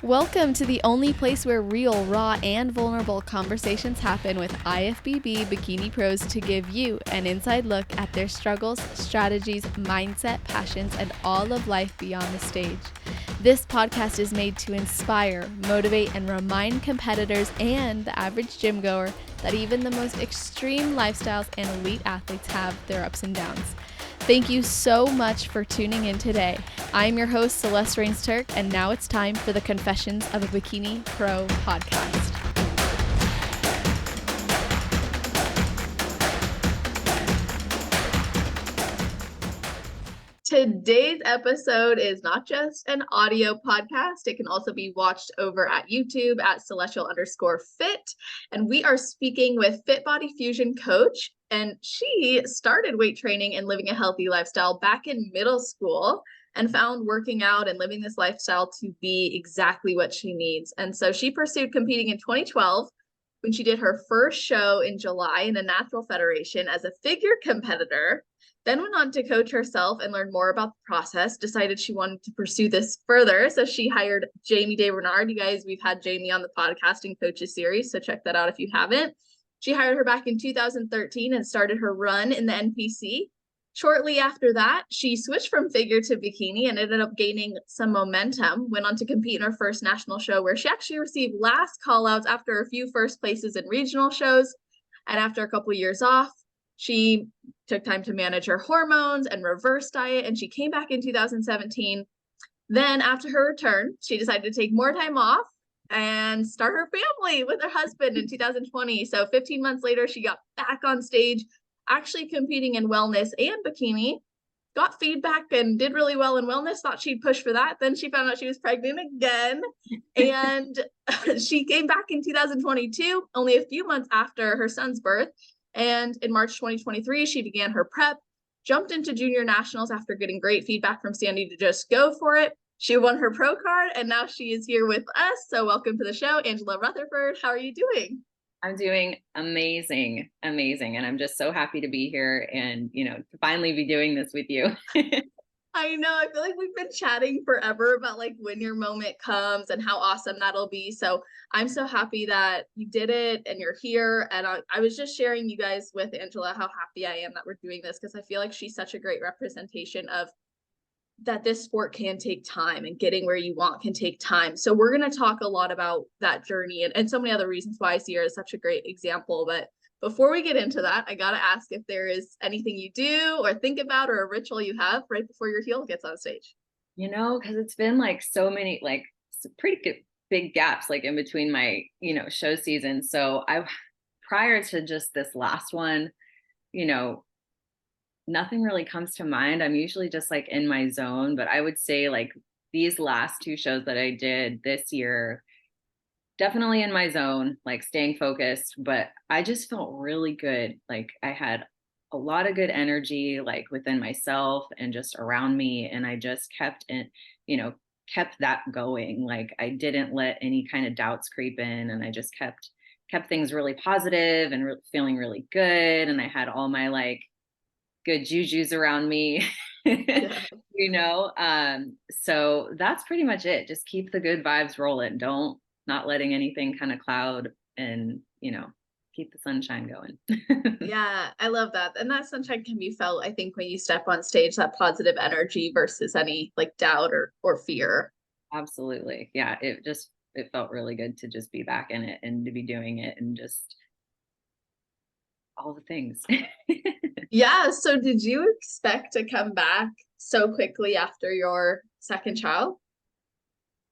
Welcome to the only place where real, raw, and vulnerable conversations happen with IFBB Bikini Pros to give you an inside look at their struggles, strategies, mindset, passions, and all of life beyond the stage. This podcast is made to inspire, motivate, and remind competitors and the average gym goer that even the most extreme lifestyles and elite athletes have their ups and downs. Thank you so much for tuning in today. I'm your host, Celeste Rains-Turk, and now it's time for the Confessions of a Bikini Pro podcast. Today's episode is not just an audio podcast. It can also be watched over at YouTube at celestial_fit. And we are speaking with FitBody Fusion coach. And she started weight training and living a healthy lifestyle back in middle school and found working out and living this lifestyle to be exactly what she needs. And so she pursued competing in 2012 when she did her first show in July in a natural federation as a figure competitor. Then went on to coach herself and learn more about the process, decided she wanted to pursue this further. So she hired Jamie DeBernard. You guys, we've had Jamie on the podcasting coaches series, so check that out if you haven't. She hired her back in 2013 and started her run in the NPC. Shortly after that, she switched from figure to bikini and ended up gaining some momentum, went on to compete in her first national show where she actually received last callouts after a few first places in regional shows. And after a couple of years off, she took time to manage her hormones and reverse diet, and she came back in 2017. Then after her return, she decided to take more time off and start her family with her husband in 2020. So 15 months later, she got back on stage, actually competing in wellness and bikini, got feedback and did really well in wellness, thought she'd push for that. Then she found out she was pregnant again. And she came back in 2022, only a few months after her son's birth. And in March 2023, she began her prep, jumped into junior nationals after getting great feedback from Sandy to just go for it. She won her pro card, and now she is here with us. So welcome to the show, Angela Rutherford. How are you doing? I'm doing amazing. And I'm just so happy to be here and, to finally be doing this with you. I know. I feel like we've been chatting forever about like when your moment comes and how awesome that'll be. So I'm so happy that you did it and you're here. And I was just sharing you guys with Angela how happy I am that we're doing this because I feel like she's such a great representation of that this sport can take time and getting where you want can take time. So we're going to talk a lot about that journey and so many other reasons why I see her as such a great example. But before we get into that, I got to ask if there is anything you do or think about or a ritual you have right before your heel gets on stage. Because it's been like so many, like pretty good, big gaps, like in between my, show seasons. So prior to just this last one, nothing really comes to mind. I'm usually just like in my zone, but I would say like these last two shows that I did this year, definitely in my zone, like staying focused, but I just felt really good. Like I had a lot of good energy, like within myself and just around me. And I just kept that going. Like I didn't let any kind of doubts creep in, and I just kept things really positive and feeling really good. And I had all my like good jujus around me. Yeah. So that's pretty much it. Just keep the good vibes rolling. Not letting anything kind of cloud, and keep the sunshine going. Yeah, I love that. And that sunshine can be felt, I think, when you step on stage, that positive energy versus any like doubt or fear. Absolutely. Yeah, it felt really good to just be back in it and to be doing it and just all the things. Yeah. So did you expect to come back so quickly after your second child?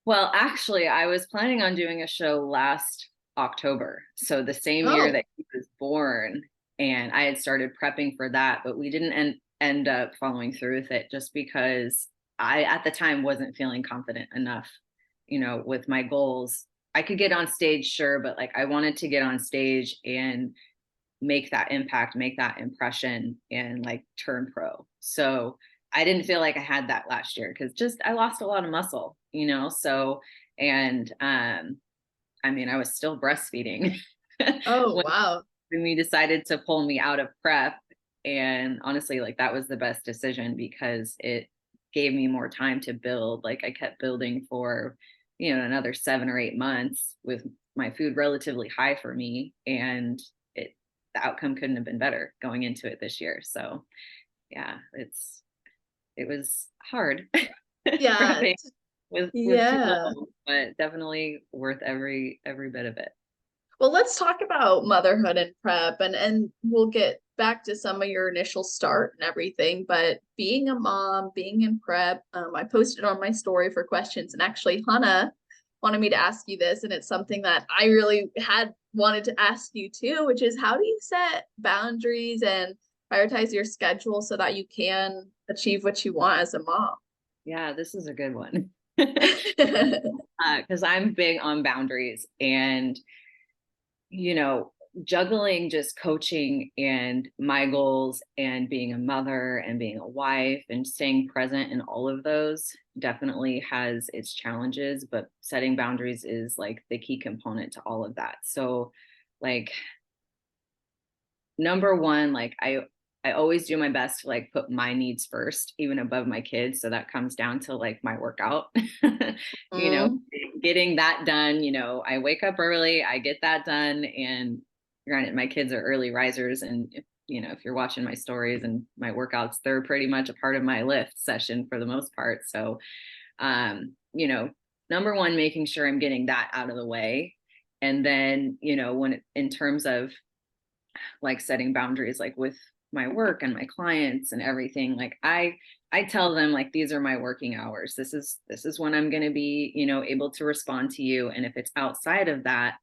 Well, actually, I was planning on doing a show last October. So the same year that he was born, and I had started prepping for that, but we didn't end up following through with it just because I, at the time, wasn't feeling confident enough, with my goals. I could get on stage, sure, but like I wanted to get on stage and make that impact, make that impression, and like turn pro. So I didn't feel like I had that last year because just I lost a lot of muscle, so and I was still breastfeeding Oh, wow. when we decided to pull me out of prep. And honestly, like that was the best decision because it gave me more time to build. Like I kept building for another 7 or 8 months with my food relatively high for me. And the outcome couldn't have been better going into it this year. So yeah, it was hard Yeah. prepping with two Yeah. little, but definitely worth every bit of it. Well, let's talk about motherhood and prep, and we'll get back to some of your initial start and everything. But being a mom, being in prep, I posted on my story for questions, and actually Hannah wanted me to ask you this, and it's something that I really had wanted to ask you too, which is how do you set boundaries and prioritize your schedule so that you can achieve what you want as a mom? Yeah, this is a good one. Because I'm big on boundaries, and juggling just coaching and my goals and being a mother and being a wife and staying present in all of those definitely has its challenges, but setting boundaries is like the key component to all of that. So like number one, like I always do my best to like put my needs first, even above my kids. So that comes down to like my workout, you know, Mm. getting that done. I wake up early, I get that done. And granted, my kids are early risers. And if you're watching my stories and my workouts, they're pretty much a part of my lift session for the most part. So, number one, making sure I'm getting that out of the way. And then, in terms of like setting boundaries, like with my work and my clients and everything, like I tell them like these are my working hours, this is when I'm going to be able to respond to you, and if it's outside of that,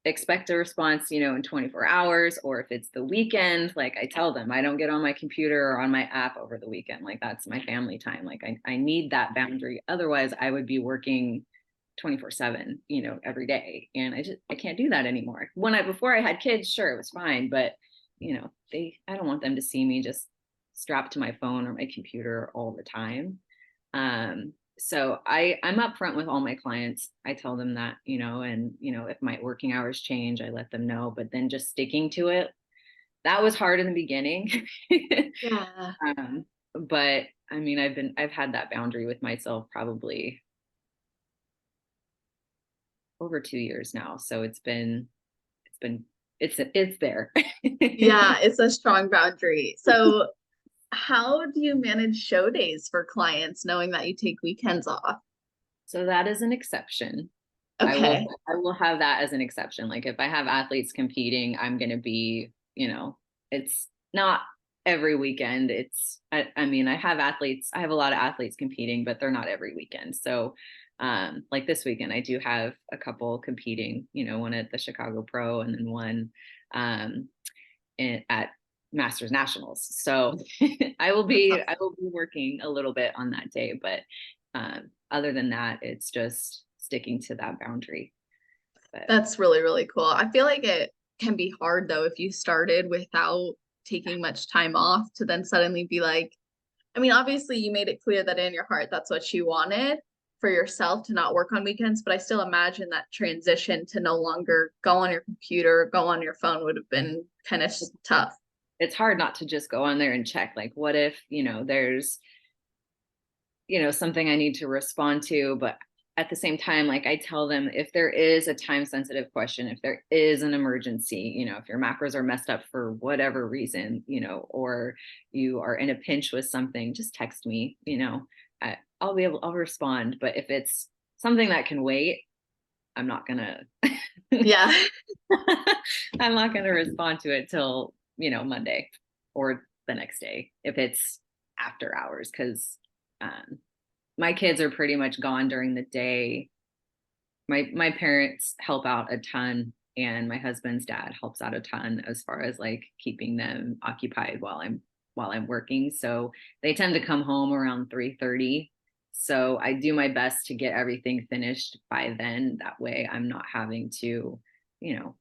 expect a response in 24 hours. Or if it's the weekend, like I tell them I don't get on my computer or on my app over the weekend, like that's my family time. Like I need that boundary, otherwise I would be working 24/7 every day, and I can't do that anymore. Before I had kids, sure, it was fine, but I don't want them to see me just strapped to my phone or my computer all the time. So I'm upfront with all my clients. I tell them that, and if my working hours change, I let them know, but then just sticking to it, that was hard in the beginning. Yeah. But I mean, I've had that boundary with myself probably over 2 years now. So it's there. Yeah, it's a strong boundary. So how do you manage show days for clients knowing that you take weekends off? So that is an exception. Okay. I will have that as an exception. Like if I have athletes competing, I'm going to be, it's not every weekend. I mean, I have a lot of athletes competing, but they're not every weekend. So, like this weekend, I do have a couple competing, one at the Chicago Pro and then one, at Masters Nationals. So I will be working a little bit on that day, but other than that, it's just sticking to that boundary. But That's really, really cool. I feel like it can be hard though if you started without taking much time off to then suddenly be like, I mean, obviously you made it clear that in your heart that's what you wanted for yourself to not work on weekends, but I still imagine that transition to no longer go on your computer, go on your phone would have been kind of tough. it's hard not to just go on there and check, like, what if, there's, something I need to respond to, but at the same time, like I tell them, if there is a time sensitive question, if there is an emergency, if your macros are messed up for whatever reason, or you are in a pinch with something, just text me, I'll respond. But if it's something that can wait, I'm not gonna Yeah. I'm not gonna respond to it till, Monday or the next day if it's after hours, because my kids are pretty much gone during the day. My parents help out a ton, and my husband's dad helps out a ton as far as like keeping them occupied while I'm working. So they tend to come home around 3:30. So I do my best to get everything finished by then. That way I'm not having to,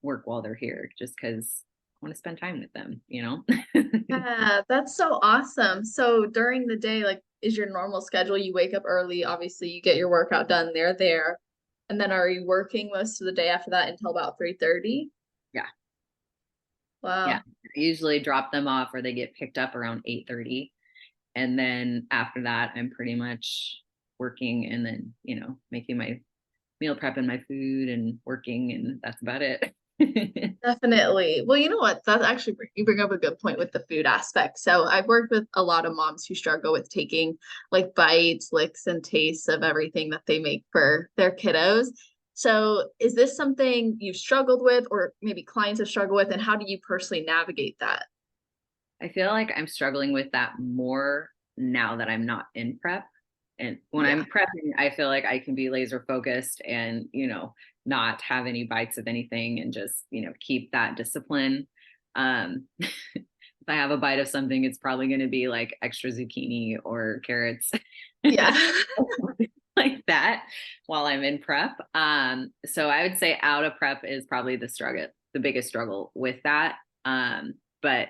work while they're here, just because I want to spend time with them. Yeah, that's so awesome. So during the day, like, is your normal schedule? You wake up early, obviously you get your workout done, they're there. And then are you working most of the day after that until about 3:30? Yeah. Yeah. Wow. I usually drop them off or they get picked up around 8:30. And then after that, I'm pretty much working and then, making my meal prep and my food and working, and that's about it. Definitely. Well, you know what? That's actually, you bring up a good point with the food aspect. So I've worked with a lot of moms who struggle with taking like bites, licks, and tastes of everything that they make for their kiddos. So is this something you've struggled with, or maybe clients have struggled with, and how do you personally navigate that? I feel like I'm struggling with that more now that I'm not in prep. And when Yeah. I'm prepping, I feel like I can be laser focused and, not have any bites of anything and just, keep that discipline. If I have a bite of something, it's probably going to be like extra zucchini or carrots. Yeah. Like that while I'm in prep. So I would say out of prep is probably the biggest struggle with that. But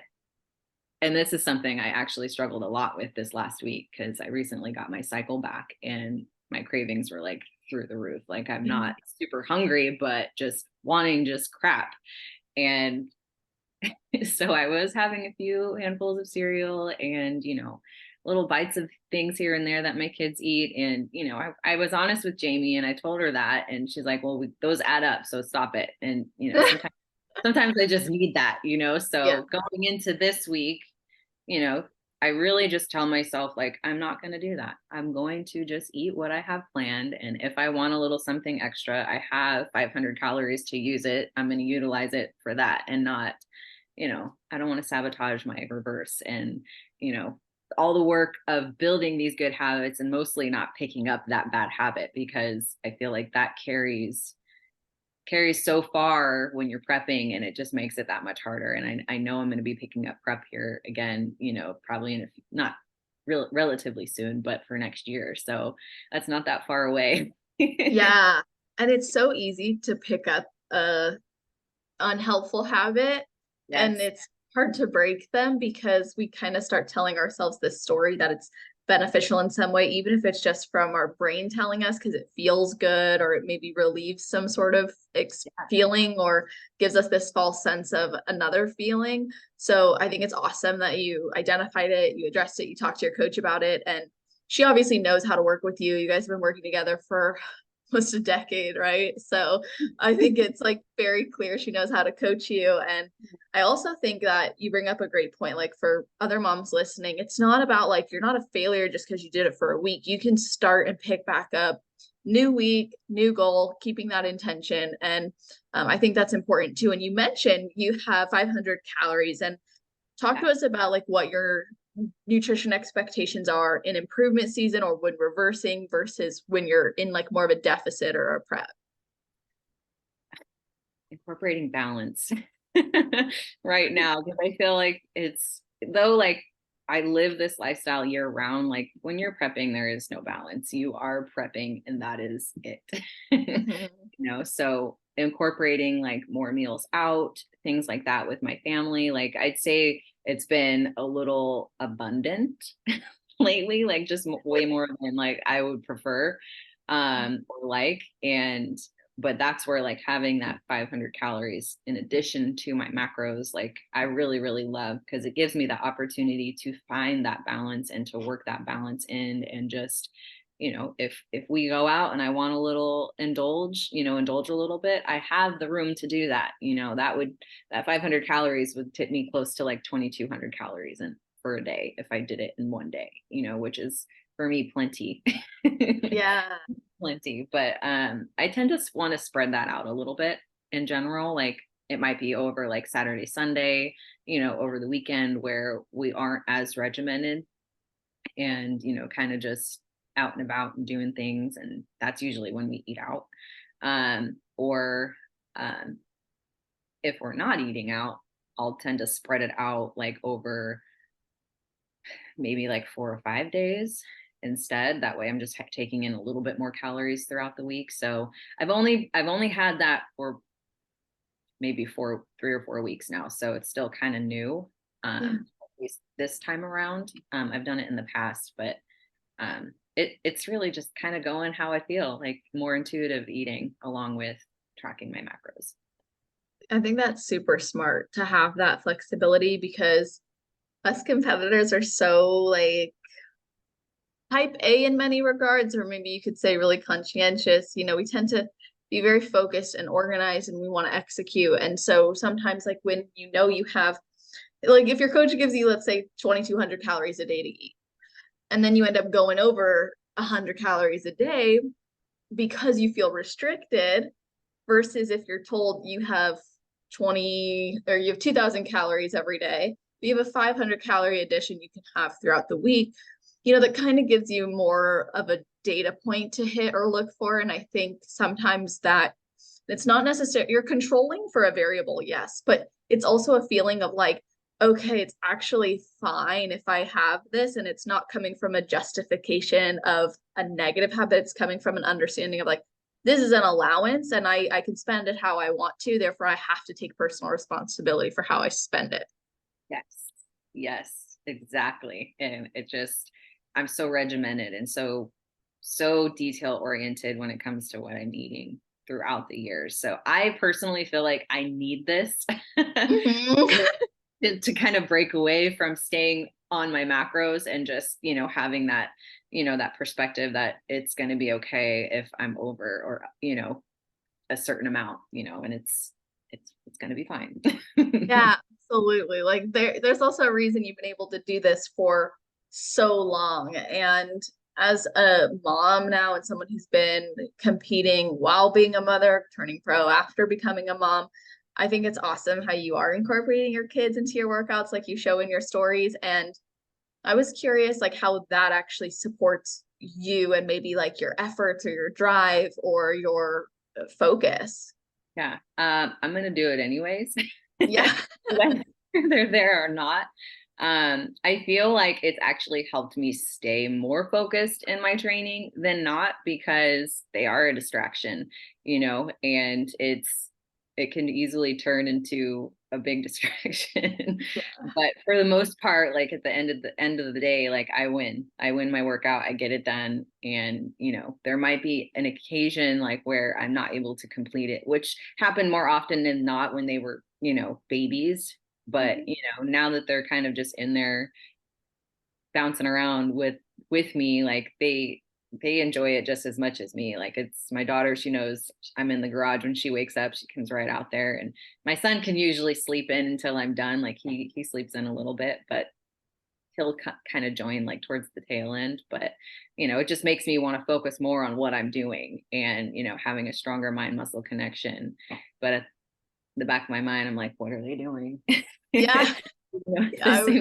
and this is something I actually struggled a lot with this last week because I recently got my cycle back and my cravings were like through the roof. Like I'm not super hungry, but just wanting just crap. And so I was having a few handfuls of cereal and, little bites of things here and there that my kids eat. And, I was honest with Jamie and I told her that, and she's like, well, those add up. So stop it. And, sometimes I just need that, Yeah. so going into this week, I really just tell myself, like, I'm not going to do that. I'm going to just eat what I have planned. And if I want a little something extra, I have 500 calories to use it. I'm going to utilize it for that and not, I don't want to sabotage my reverse and, all the work of building these good habits and mostly not picking up that bad habit, because I feel like that carries so far when you're prepping, and it just makes it that much harder. And I know I'm going to be picking up prep here again, probably in not relatively soon, but for next year. So that's not that far away. Yeah. And it's so easy to pick up a unhelpful habit, and Yes. it's hard to break them because we kind of start telling ourselves this story that it's beneficial in some way, even if it's just from our brain telling us because it feels good, or it maybe relieves some sort of feeling, or gives us this false sense of another feeling. So I think it's awesome that you identified it, you addressed it, you talked to your coach about it, and she obviously knows how to work with you. You guys have been working together for almost a decade, right? So I think it's like very clear she knows how to coach you. And I also think that you bring up a great point. Like for other moms listening, it's not about like you're not a failure just because you did it for a week. You can start and pick back up, new week, new goal, keeping that intention. And I think that's important too. And you mentioned you have 500 calories, and talk to us about like what your nutrition expectations are in improvement season or when reversing versus when you're in like more of a deficit or a prep. Incorporating balance right now, because I feel like it's, though, like I live this lifestyle year round, like when you're prepping there is no balance. You are prepping and that is it. So incorporating like more meals out, things like that with my family, like I'd say it's been a little abundant lately, like just way more than like I would prefer or like. And but that's where like having that 500 calories in addition to my macros, like I really, really love, because it gives me the opportunity to find that balance and to work that balance in. And just, if we go out and I want a little indulge a little bit, I have the room to do that. That 500 calories would tip me close to like 2,200 calories in for a day if I did it in one day, which is for me plenty. Yeah. Plenty. But I tend to want to spread that out a little bit in general. Like it might be over like Saturday, Sunday, over the weekend where we aren't as regimented and, kind of just out and about and doing things. And that's usually when we eat out. Or if we're not eating out, I'll tend to spread it out like over maybe like 4 or 5 days instead. That way I'm just taking in a little bit more calories throughout the week. So I've only had that for maybe 3 or 4 weeks now. So it's still kind of new. At least this time around. I've done it in the past, but it's really just kind of going how I feel, like more intuitive eating along with tracking my macros. I think that's super smart to have that flexibility, because us competitors are so like type A in many regards, or maybe you could say really conscientious. We tend to be very focused and organized, and we want to execute. And so sometimes, like when you have, like if your coach gives you, let's say, 2,200 calories a day to eat, and then you end up going over 100 calories a day because you feel restricted, versus if you're told you have 2,000 calories every day, you have a 500 calorie addition you can have throughout the week. That kind of gives you more of a data point to hit or look for. And I think sometimes that it's not necessarily you're controlling for a variable, yes, but it's also a feeling of like, okay, it's actually fine if I have this, and it's not coming from a justification of a negative habit. It's coming from an understanding of like, this is an allowance and I can spend it how I want to. Therefore, I have to take personal responsibility for how I spend it. Yes, exactly. And I'm so regimented and so detail oriented when it comes to what I'm eating throughout the years. So I personally feel like I need this Mhm. to kind of break away from staying on my macros and just, having that, that perspective that it's going to be okay if I'm over or, a certain amount, and it's going to be fine. Yeah, absolutely. Like there's also a reason you've been able to do this for so long. And as a mom now and someone who's been competing while being a mother, turning pro after becoming a mom, I think it's awesome how you are incorporating your kids into your workouts like you show in your stories. And I was curious like how that actually supports you and maybe like your efforts or your drive or your focus. Yeah. I'm going to do it anyways. Yeah. Whether they're there or not. I feel like it's actually helped me stay more focused in my training than not, because they are a distraction, and it can easily turn into a big distraction. But for the most part, like at the end of the day, like I win my workout, I get it done. And, there might be an occasion like where I'm not able to complete it, which happened more often than not when they were, babies. But, now that they're kind of just in there bouncing around with me, like they enjoy it just as much as me. Like it's my daughter, she knows I'm in the garage when she wakes up, she comes right out there. And my son can usually sleep in until I'm done. Like he sleeps in a little bit, but he'll kind of join like towards the tail end. But it just makes me want to focus more on what I'm doing and having a stronger mind muscle connection. But at the back of my mind, I'm like, what are they doing? Yeah. Yeah, I would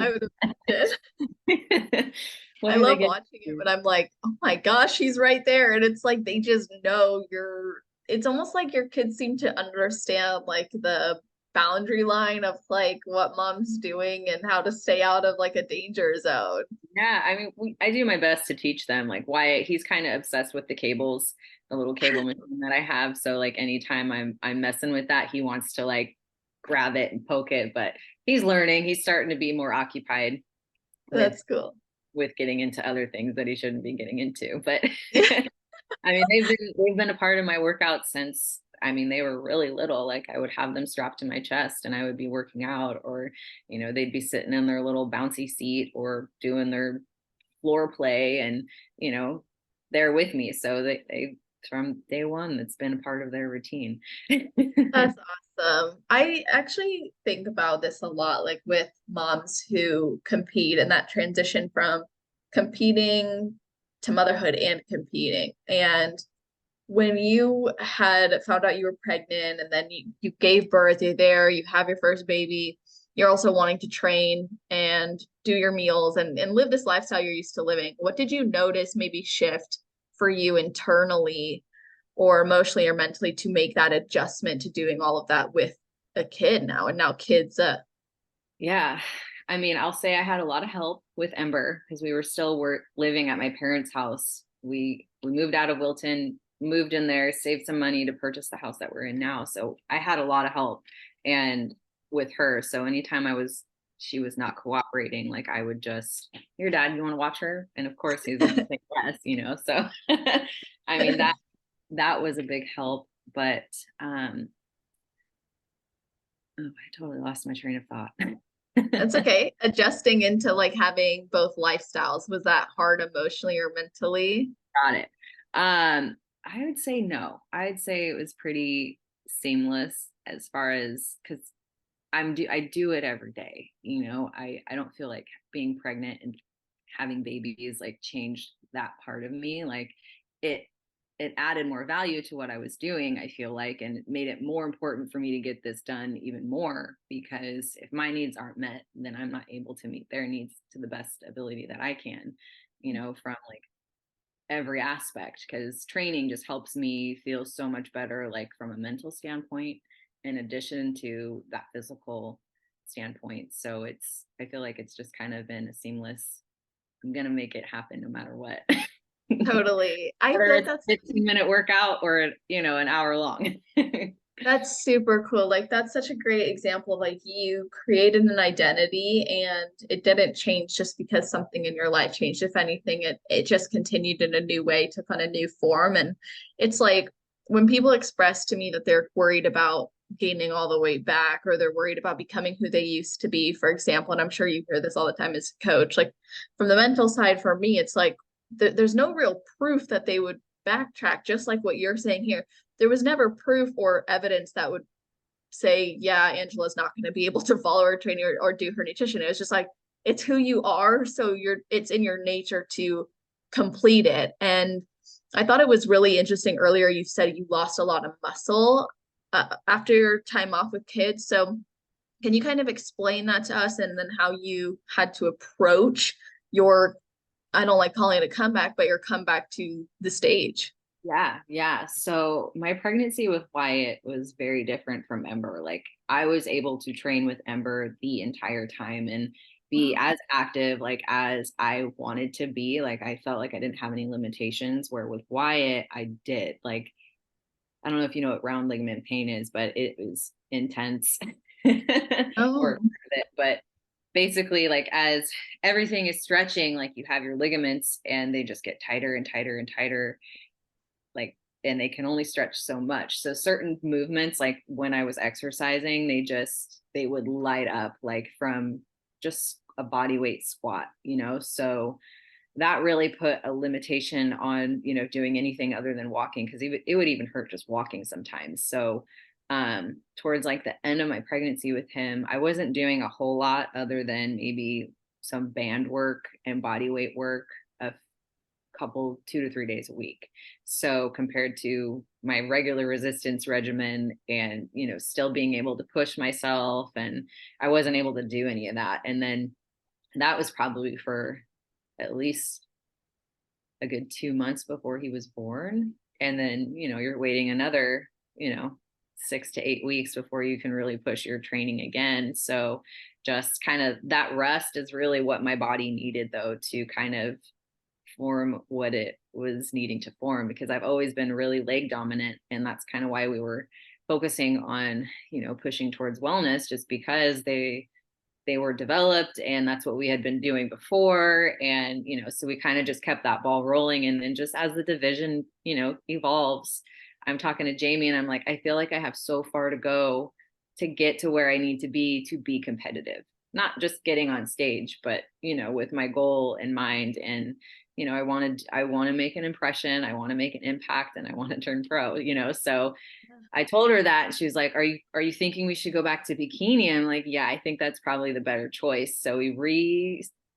imagine. What I are they love getting watching it, to? but I'm like, oh my gosh, he's right there. And it's like they just know it's almost like your kids seem to understand like the boundary line of like what mom's doing and how to stay out of like a danger zone. Yeah, I mean, I do my best to teach them. Like Wyatt, he's kind of obsessed with the cables, the little cable machine that I have. So like anytime I'm messing with that, he wants to like grab it and poke it. But he's learning. He's starting to be more occupied with That's cool. getting into other things that he shouldn't be getting into. But Yeah. I mean, they've been a part of my workout since, I mean, they were really little. Like I would have them strapped to my chest and I would be working out, or, they'd be sitting in their little bouncy seat or doing their floor play, and, they're with me. So they from day one, it's been a part of their routine. That's awesome. I actually think about this a lot, like with moms who compete and that transition from competing to motherhood and competing. And when you had found out you were pregnant and then you gave birth, you're there, you have your first baby, you're also wanting to train and do your meals and live this lifestyle you're used to living. What did you notice maybe shift for you internally or emotionally or mentally to make that adjustment to doing all of that with a kid now and now kids Yeah. I mean, I'll say I had a lot of help with Ember because we were still living at my parents' house. We moved out of Wilton, moved in there, saved some money to purchase the house that we're in now. So I had a lot of help and with her. So anytime she was not cooperating, like I would just, here, Dad, you want to watch her? And of course he's gonna say yes. So I mean that was a big help. But oh, I totally lost my train of thought. That's okay. Adjusting into like having both lifestyles, was that hard emotionally or mentally? Got it. I would say no. I'd say it was pretty seamless as far as because I do it every day. I don't feel like being pregnant and having babies like changed that part of me. Like it it added more value to what I was doing, I feel like, and it made it more important for me to get this done even more because if my needs aren't met, then I'm not able to meet their needs to the best ability that I can, from like every aspect because training just helps me feel so much better like from a mental standpoint in addition to that physical standpoint. So I feel like it's just kind of been a seamless, I'm gonna make it happen no matter what. Totally. I feel Whether like it's a 15-minute workout or an hour long. that's super cool. Like that's such a great example of like you created an identity and it didn't change just because something in your life changed. If anything, it just continued in a new way, took on a new form. And it's like when people express to me that they're worried about gaining all the weight back or they're worried about becoming who they used to be, for example, and I'm sure you hear this all the time as a coach, like from the mental side for me, it's like there's no real proof that they would backtrack, just like what you're saying here. There was never proof or evidence that would say, yeah, Angela's not going to be able to follow her training or do her nutrition. It was just like, it's who you are. So it's in your nature to complete it. And I thought it was really interesting earlier. You said you lost a lot of muscle after your time off with kids. So can you kind of explain that to us and then how you had to approach your, I don't like calling it a comeback, but your comeback to the stage? Yeah, yeah. So my pregnancy with Wyatt was very different from Ember. Like I was able to train with Ember the entire time and be Wow. as active like as I wanted to be. Like I felt like I didn't have any limitations where with Wyatt I did. Like I don't know if you know what round ligament pain is, but it was intense Oh, work with it. But basically like as everything is stretching, like you have your ligaments and they just get tighter and tighter and tighter like and they can only stretch so much. So certain movements, like when I was exercising, they would light up like from just a body weight squat, So that really put a limitation on, doing anything other than walking because it would even hurt just walking sometimes. So towards like the end of my pregnancy with him, I wasn't doing a whole lot other than maybe some band work and body weight work a couple 2 to 3 days a week. So compared to my regular resistance regimen and, still being able to push myself and I wasn't able to do any of that. And then that was probably for at least a good 2 months before he was born. And then, you're waiting another, 6 to 8 weeks before you can really push your training again. So just kind of that rest is really what my body needed though to kind of form what it was needing to form because I've always been really leg dominant and that's kind of why we were focusing on pushing towards wellness just because they were developed and that's what we had been doing before and so we kind of just kept that ball rolling and then just as the division evolves, I'm talking to Jamie and I'm like I feel like I have so far to go to get to where I need to be competitive, not just getting on stage but with my goal in mind and I want to make an impression, I want to make an impact and I want to turn pro, so I told her that and she was like, are you thinking we should go back to bikini? I'm like, yeah, I think that's probably the better choice. So we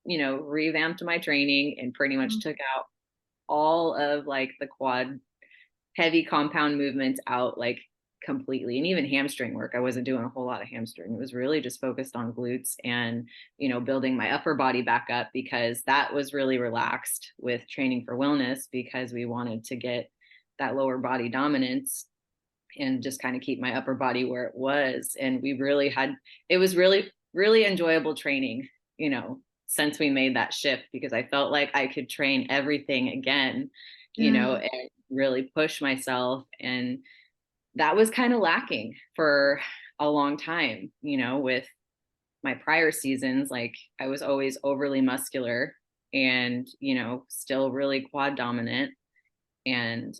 revamped my training and pretty much took out all of like the quad heavy compound movements out like completely and even hamstring work. I wasn't doing a whole lot of hamstring. It was really just focused on glutes and, building my upper body back up because that was really relaxed with training for wellness because we wanted to get that lower body dominance and just kind of keep my upper body where it was. And it was really, really enjoyable training, since we made that shift because I felt like I could train everything again, yeah. and really push myself. And that was kind of lacking for a long time, with my prior seasons. Like I was always overly muscular and, still really quad dominant. And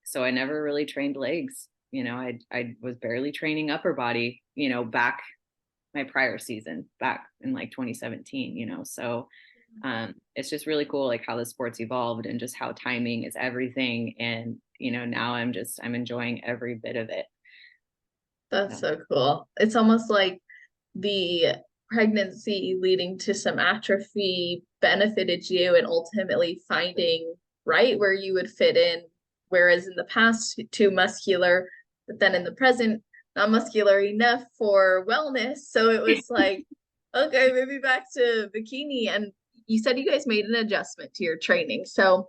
so I never really trained legs. I was barely training upper body, back my prior season back in like 2017, so it's just really cool, like how the sports evolved and just how timing is everything. And, now I'm enjoying every bit of it. That's so cool. It's almost like the pregnancy leading to some atrophy benefited you and ultimately finding right where you would fit in. Whereas in the past, too muscular, but then in the present, not muscular enough for wellness. So it was like, okay, maybe back to bikini. And you said you guys made an adjustment to your training. So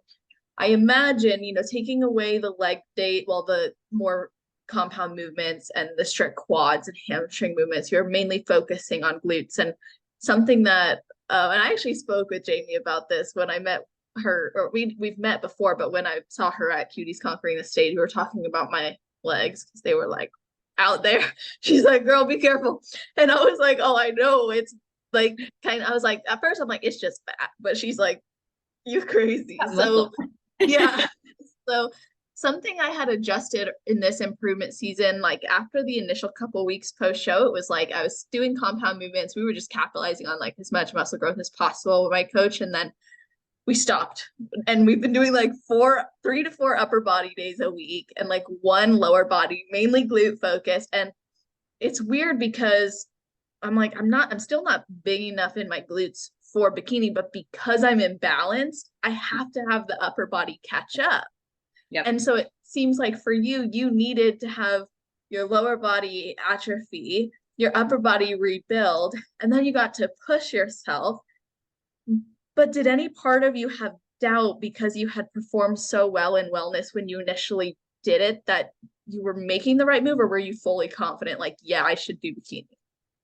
I imagine, taking away the leg day, well, the more compound movements and the strict quads and hamstring movements, you're mainly focusing on glutes. And something that, and I actually spoke with Jamie about this when I met her, or we've met before, but when I saw her at Cuties Conquering the Stage, we were talking about my legs because they were like out there. She's like, girl, be careful. And I was like, oh, I know. It's like I was like, at first I'm like, it's just fat. But she's like, you're crazy. So yeah. So something I had adjusted in this improvement season, like after the initial couple weeks post show, it was like I was doing compound movements. We were just capitalizing on like as much muscle growth as possible with my coach. And then we stopped. And we've been doing like 3 to 4 upper body days a week and like 1 lower body, mainly glute focused. And it's weird because I'm like, I'm still not big enough in my glutes for bikini, but because I'm imbalanced, I have to have the upper body catch up. Yep. And so it seems like for you, you needed to have your lower body atrophy, your upper body rebuild, and then you got to push yourself. But did any part of you have doubt because you had performed so well in wellness when you initially did it that you were making the right move, or were you fully confident, like, yeah, I should do bikini?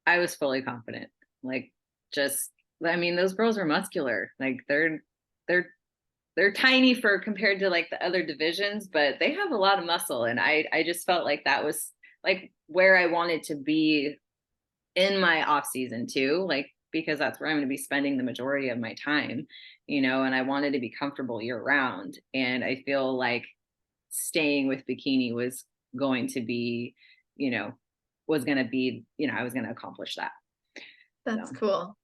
I was fully confident. Like, those girls are muscular. Like they're tiny compared to like the other divisions, but they have a lot of muscle. And I just felt like that was like where I wanted to be in my off season too, like, because that's where I'm going to be spending the majority of my time, and I wanted to be comfortable year round. And I feel like staying with bikini was going to be, I was going to accomplish that. That's cool.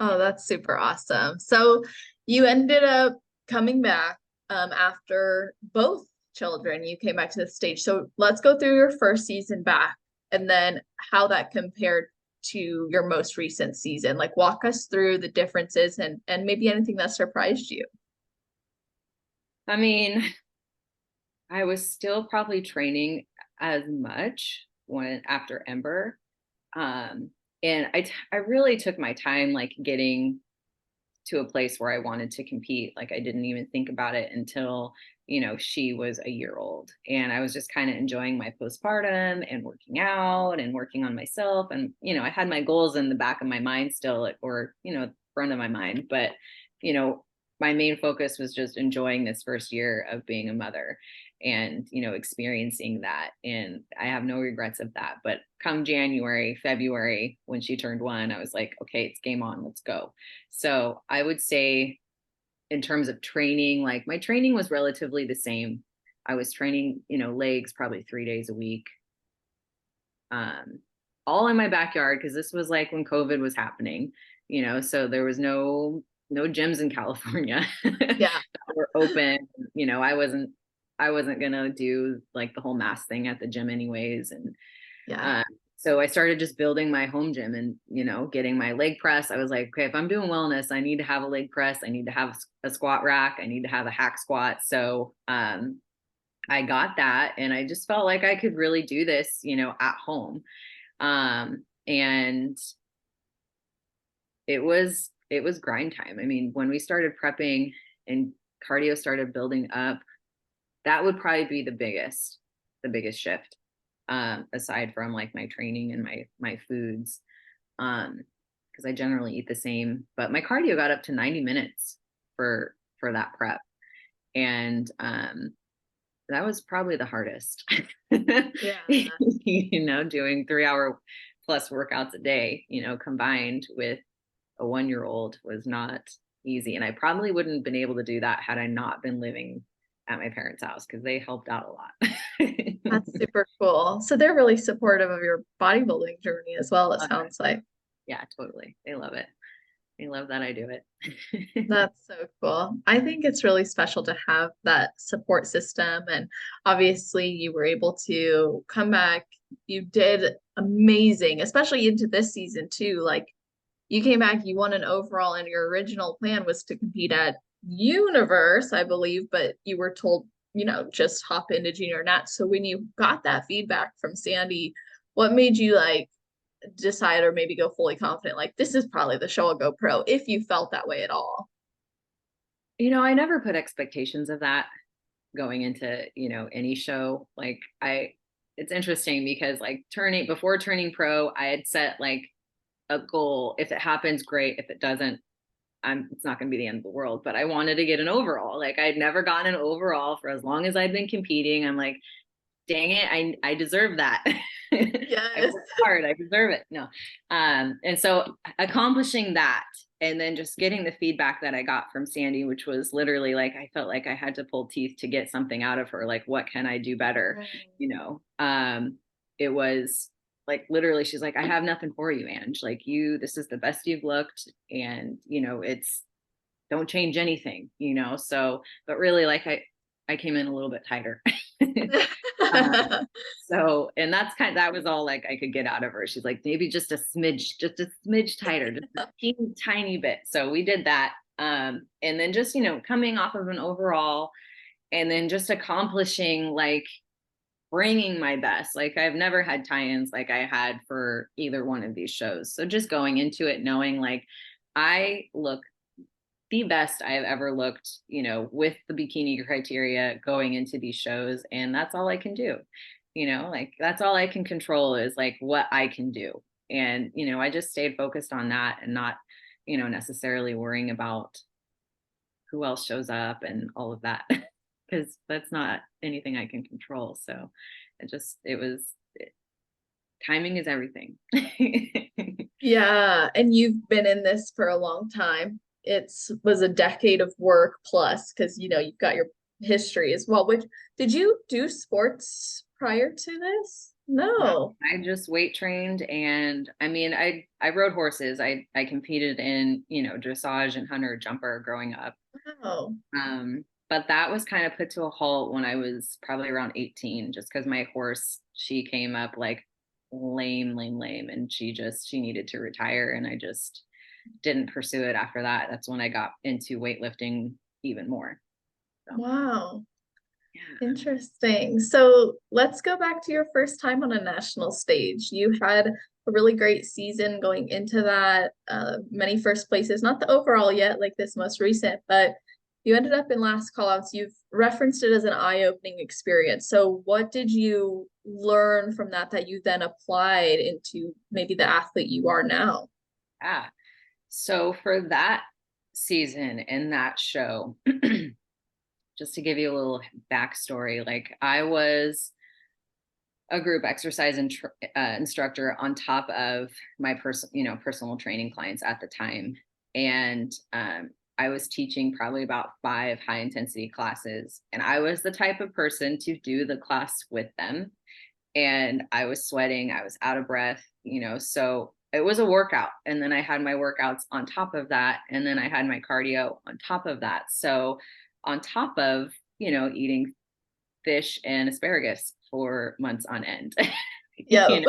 Oh, that's super awesome. So you ended up coming back after both children. You came back to the stage. So let's go through your first season back and then how that compared to your most recent season. Like walk us through the differences and maybe anything that surprised you. I mean, I was still probably training as much after Ember. And I really took my time, like getting to a place where I wanted to compete. Like I didn't even think about it until, she was a year old, and I was just kind of enjoying my postpartum and working out and working on myself. And, I had my goals in the back of my mind still, or, front of my mind, but, my main focus was just enjoying this first year of being a mother and, experiencing that. And I have no regrets of that. But come January, February, when she turned 1, I was like, okay, it's game on, let's go. So I would say in terms of training, like my training was relatively the same. I was training, legs probably 3 days a week, all in my backyard. Cause this was like when COVID was happening, so there was no gyms in California Yeah. that were open. I wasn't gonna do like the whole mask thing at the gym anyways. And Yeah. so I started just building my home gym and, getting my leg press. I was like, okay, if I'm doing wellness, I need to have a leg press. I need to have a squat rack. I need to have a hack squat. So I got that, and I just felt like I could really do this, at home. And it was grind time. I mean, when we started prepping and cardio started building up, that would probably be the biggest shift, aside from like my training and my foods, because I generally eat the same, but my cardio got up to 90 minutes for that prep. And that was probably the hardest. Yeah. Doing 3-hour plus workouts a day, combined with a 1-year-old was not easy. And I probably wouldn't have been able to do that had I not been living at my parents' house because they helped out a lot. That's super cool. So they're really supportive of your bodybuilding journey as well, it Okay. sounds like. Yeah, totally. They love it. They love that I do it. That's so cool. I think it's really special to have that support system. And obviously, you were able to come back. You did amazing, especially into this season, too. Like, you came back, you won an overall, and your original plan was to compete at Universe, I believe, but you were told, just hop into junior nat. So when you got that feedback from Sandy, what made you like decide or maybe go fully confident, like this is probably the show I'll go pro, if you felt that way at all? I never put expectations of that going into, any show. Like it's interesting because like before turning pro, I had set like a goal. If it happens, great. If it doesn't, it's not going to be the end of the world, but I wanted to get an overall. Like I'd never gotten an overall for as long as I'd been competing. I'm like, dang it, I deserve that. I Yes. worked hard, I deserve it. No. And so accomplishing that and then just getting the feedback that I got from Sandy, which was literally like, I felt like I had to pull teeth to get something out of her. Like, what can I do better? It was like, literally, she's like, I have nothing for you, Ange. Like this is the best you've looked. And, don't change anything, So, but really like I came in a little bit tighter. And that was all like I could get out of her. She's like, maybe just a smidge tighter, just a teeny tiny bit. So we did that. And then just, coming off of an overall and then just accomplishing, like bringing my best. Like I've never had tie-ins like I had for either one of these shows. So just going into it, knowing like I look the best I have ever looked, with the bikini criteria going into these shows. And that's all I can do, like that's all I can control is like what I can do. And, I just stayed focused on that and not, necessarily worrying about who else shows up and all of that, because that's not anything I can control. So timing is everything. Yeah, and you've been in this for a long time. It was a decade of work plus, because you've got your history as well. Which, did you do sports prior to this? No. I just weight trained, and I mean, I rode horses. I competed in, dressage and hunter jumper growing up. Wow. But that was kind of put to a halt when I was probably around 18, just because my horse, she came up like lame, and she needed to retire, and I just didn't pursue it after that. That's when I got into weightlifting even more. So. Wow. Yeah. Interesting. So let's go back to your first time on a national stage. You had a really great season going into that, many first places, not the overall yet, like this most recent, but you ended up in last callouts. You've referenced it as an eye-opening experience. So what did you learn from that you then applied into maybe the athlete you are now? Yeah. So for that season and that show, just to give you a little backstory, like I was a group exercise instructor on top of my personal training clients at the time. And I was teaching probably about 5 high intensity classes. And I was the type of person to do the class with them. And I was sweating, I was out of breath, so it was a workout. And then I had my workouts on top of that. And then I had my cardio on top of that. So on top of, eating fish and asparagus for months on end, Yeah.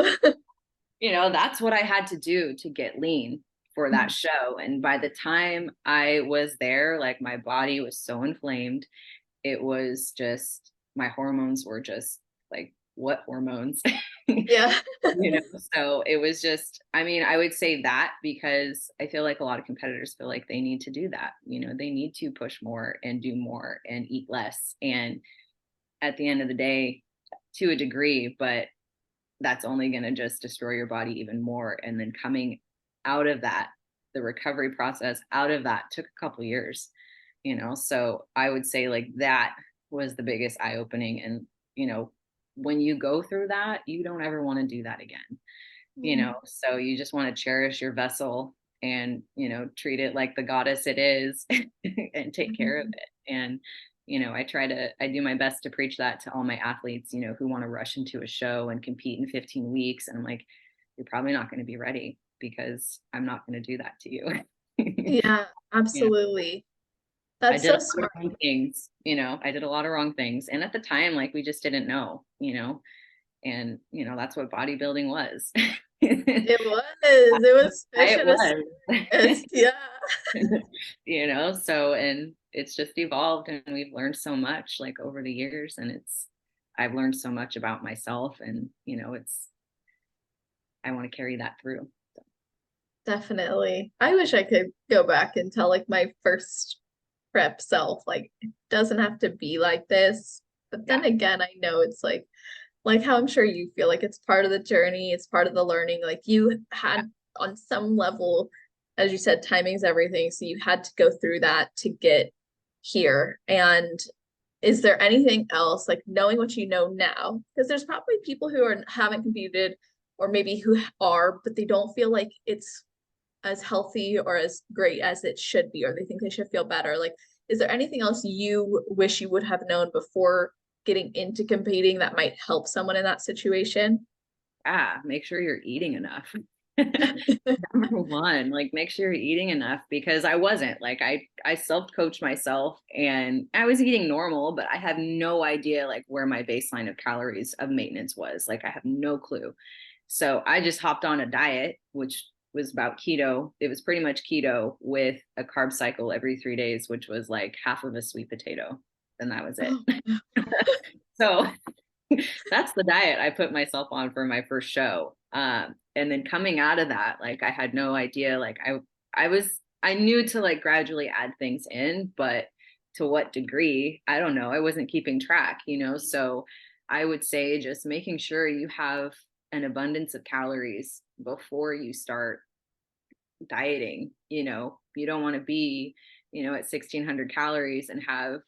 That's what I had to do to get lean for that show. And by the time I was there, like my body was so inflamed. It was just, my hormones were just like, what hormones? Yeah. So it was just, I mean, I would say that because I feel like a lot of competitors feel like they need to do that. They need to push more and do more and eat less. And at the end of the day, to a degree, but that's only going to just destroy your body even more. And then coming out of that, the recovery process out of that took a couple years, so I would say like that was the biggest eye-opening. And, when you go through that, you don't ever want to do that again, so you just want to cherish your vessel and, treat it like the goddess it is and take care of it. And I do my best to preach that to all my athletes, who want to rush into a show and compete in 15 weeks. And I'm like, you're probably not going to be ready, because I'm not going to do that to you. Yeah, absolutely. I That's did so a lot of smart. wrong things, I did a lot of wrong things. And at the time, like, we just didn't know, and, that's what bodybuilding was. It was fish It and a was. circus. Yeah. So, and it's just evolved, and we've learned so much, like, over the years, and I've learned so much about myself, and, I want to carry that through. Definitely. I wish I could go back and tell like my first prep self, like it doesn't have to be like this. But then Yeah. again, I know it's like how I'm sure you feel like it's part of the journey, it's part of the learning. Like you had on some level, as you said, timing's everything. So you had to go through that to get here. And is there anything else, like knowing what you know now? Because there's probably people who haven't competed or maybe who are, but they don't feel like it's as healthy or as great as it should be, or they think they should feel better. Like, is there anything else you wish you would have known before getting into competing that might help someone in that situation? Make sure you're eating enough. Number one, like, make sure you're eating enough, because I wasn't, like, I self-coached myself, and I was eating normal, but I have no idea like where my baseline of calories of maintenance was. Like, I have no clue. So I just hopped on a diet, which was about keto. It was pretty much keto with a carb cycle every 3 days, which was like half of a sweet potato. And that was it. Oh, So that's the diet I put myself on for my first show. And then coming out of that, like, I had no idea, like, I knew to like gradually add things in, but to what degree, I don't know. I wasn't keeping track, so I would say just making sure you have an abundance of calories before you start dieting. You don't want to be, at 1600 calories and have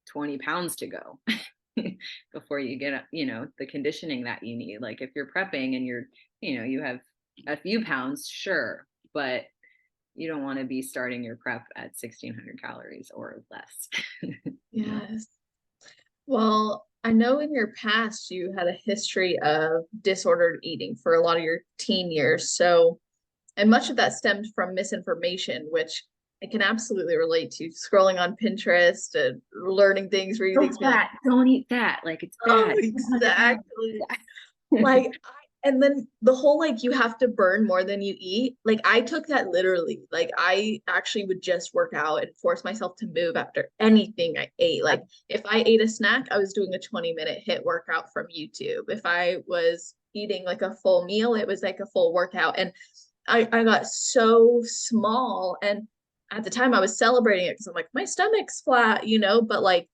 20 pounds to go before you get, the conditioning that you need. Like, if you're prepping and you have a few pounds, sure, but you don't want to be starting your prep at 1600 calories or less. yes. Well, I know in your past you had a history of disordered eating for a lot of your teen years. So, and much of that stemmed from misinformation, which I can absolutely relate to. Scrolling on Pinterest and learning things, reading So things, be like, fat, don't eat that. Like, it's oh, bad. exactly. Like, and then the whole like you have to burn more than you eat. Like, I took that literally. Like, I actually would just work out and force myself to move after anything I ate. Like, if I ate a snack, I was doing a 20-minute HIIT workout from YouTube. If I was eating like a full meal, it was like a full workout. And I got so small. And at the time I was celebrating it because I'm like, my stomach's flat, but like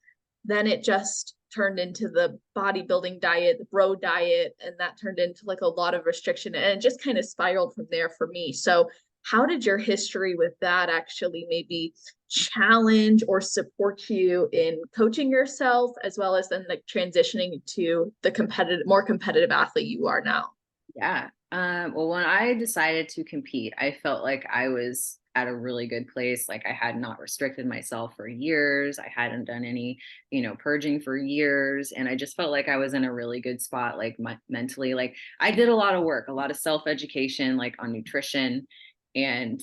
then it just turned into the bodybuilding diet, the bro diet, and that turned into like a lot of restriction, and it just kind of spiraled from there for me. So how did your history with that actually maybe challenge or support you in coaching yourself, as well as then like transitioning to the more competitive athlete you are now? Yeah. Well, when I decided to compete, I felt like I was at a really good place. Like, I had not restricted myself for years. I hadn't done any, purging for years. And I just felt like I was in a really good spot, like, mentally. Like, I did a lot of work, a lot of self-education, like, on nutrition. And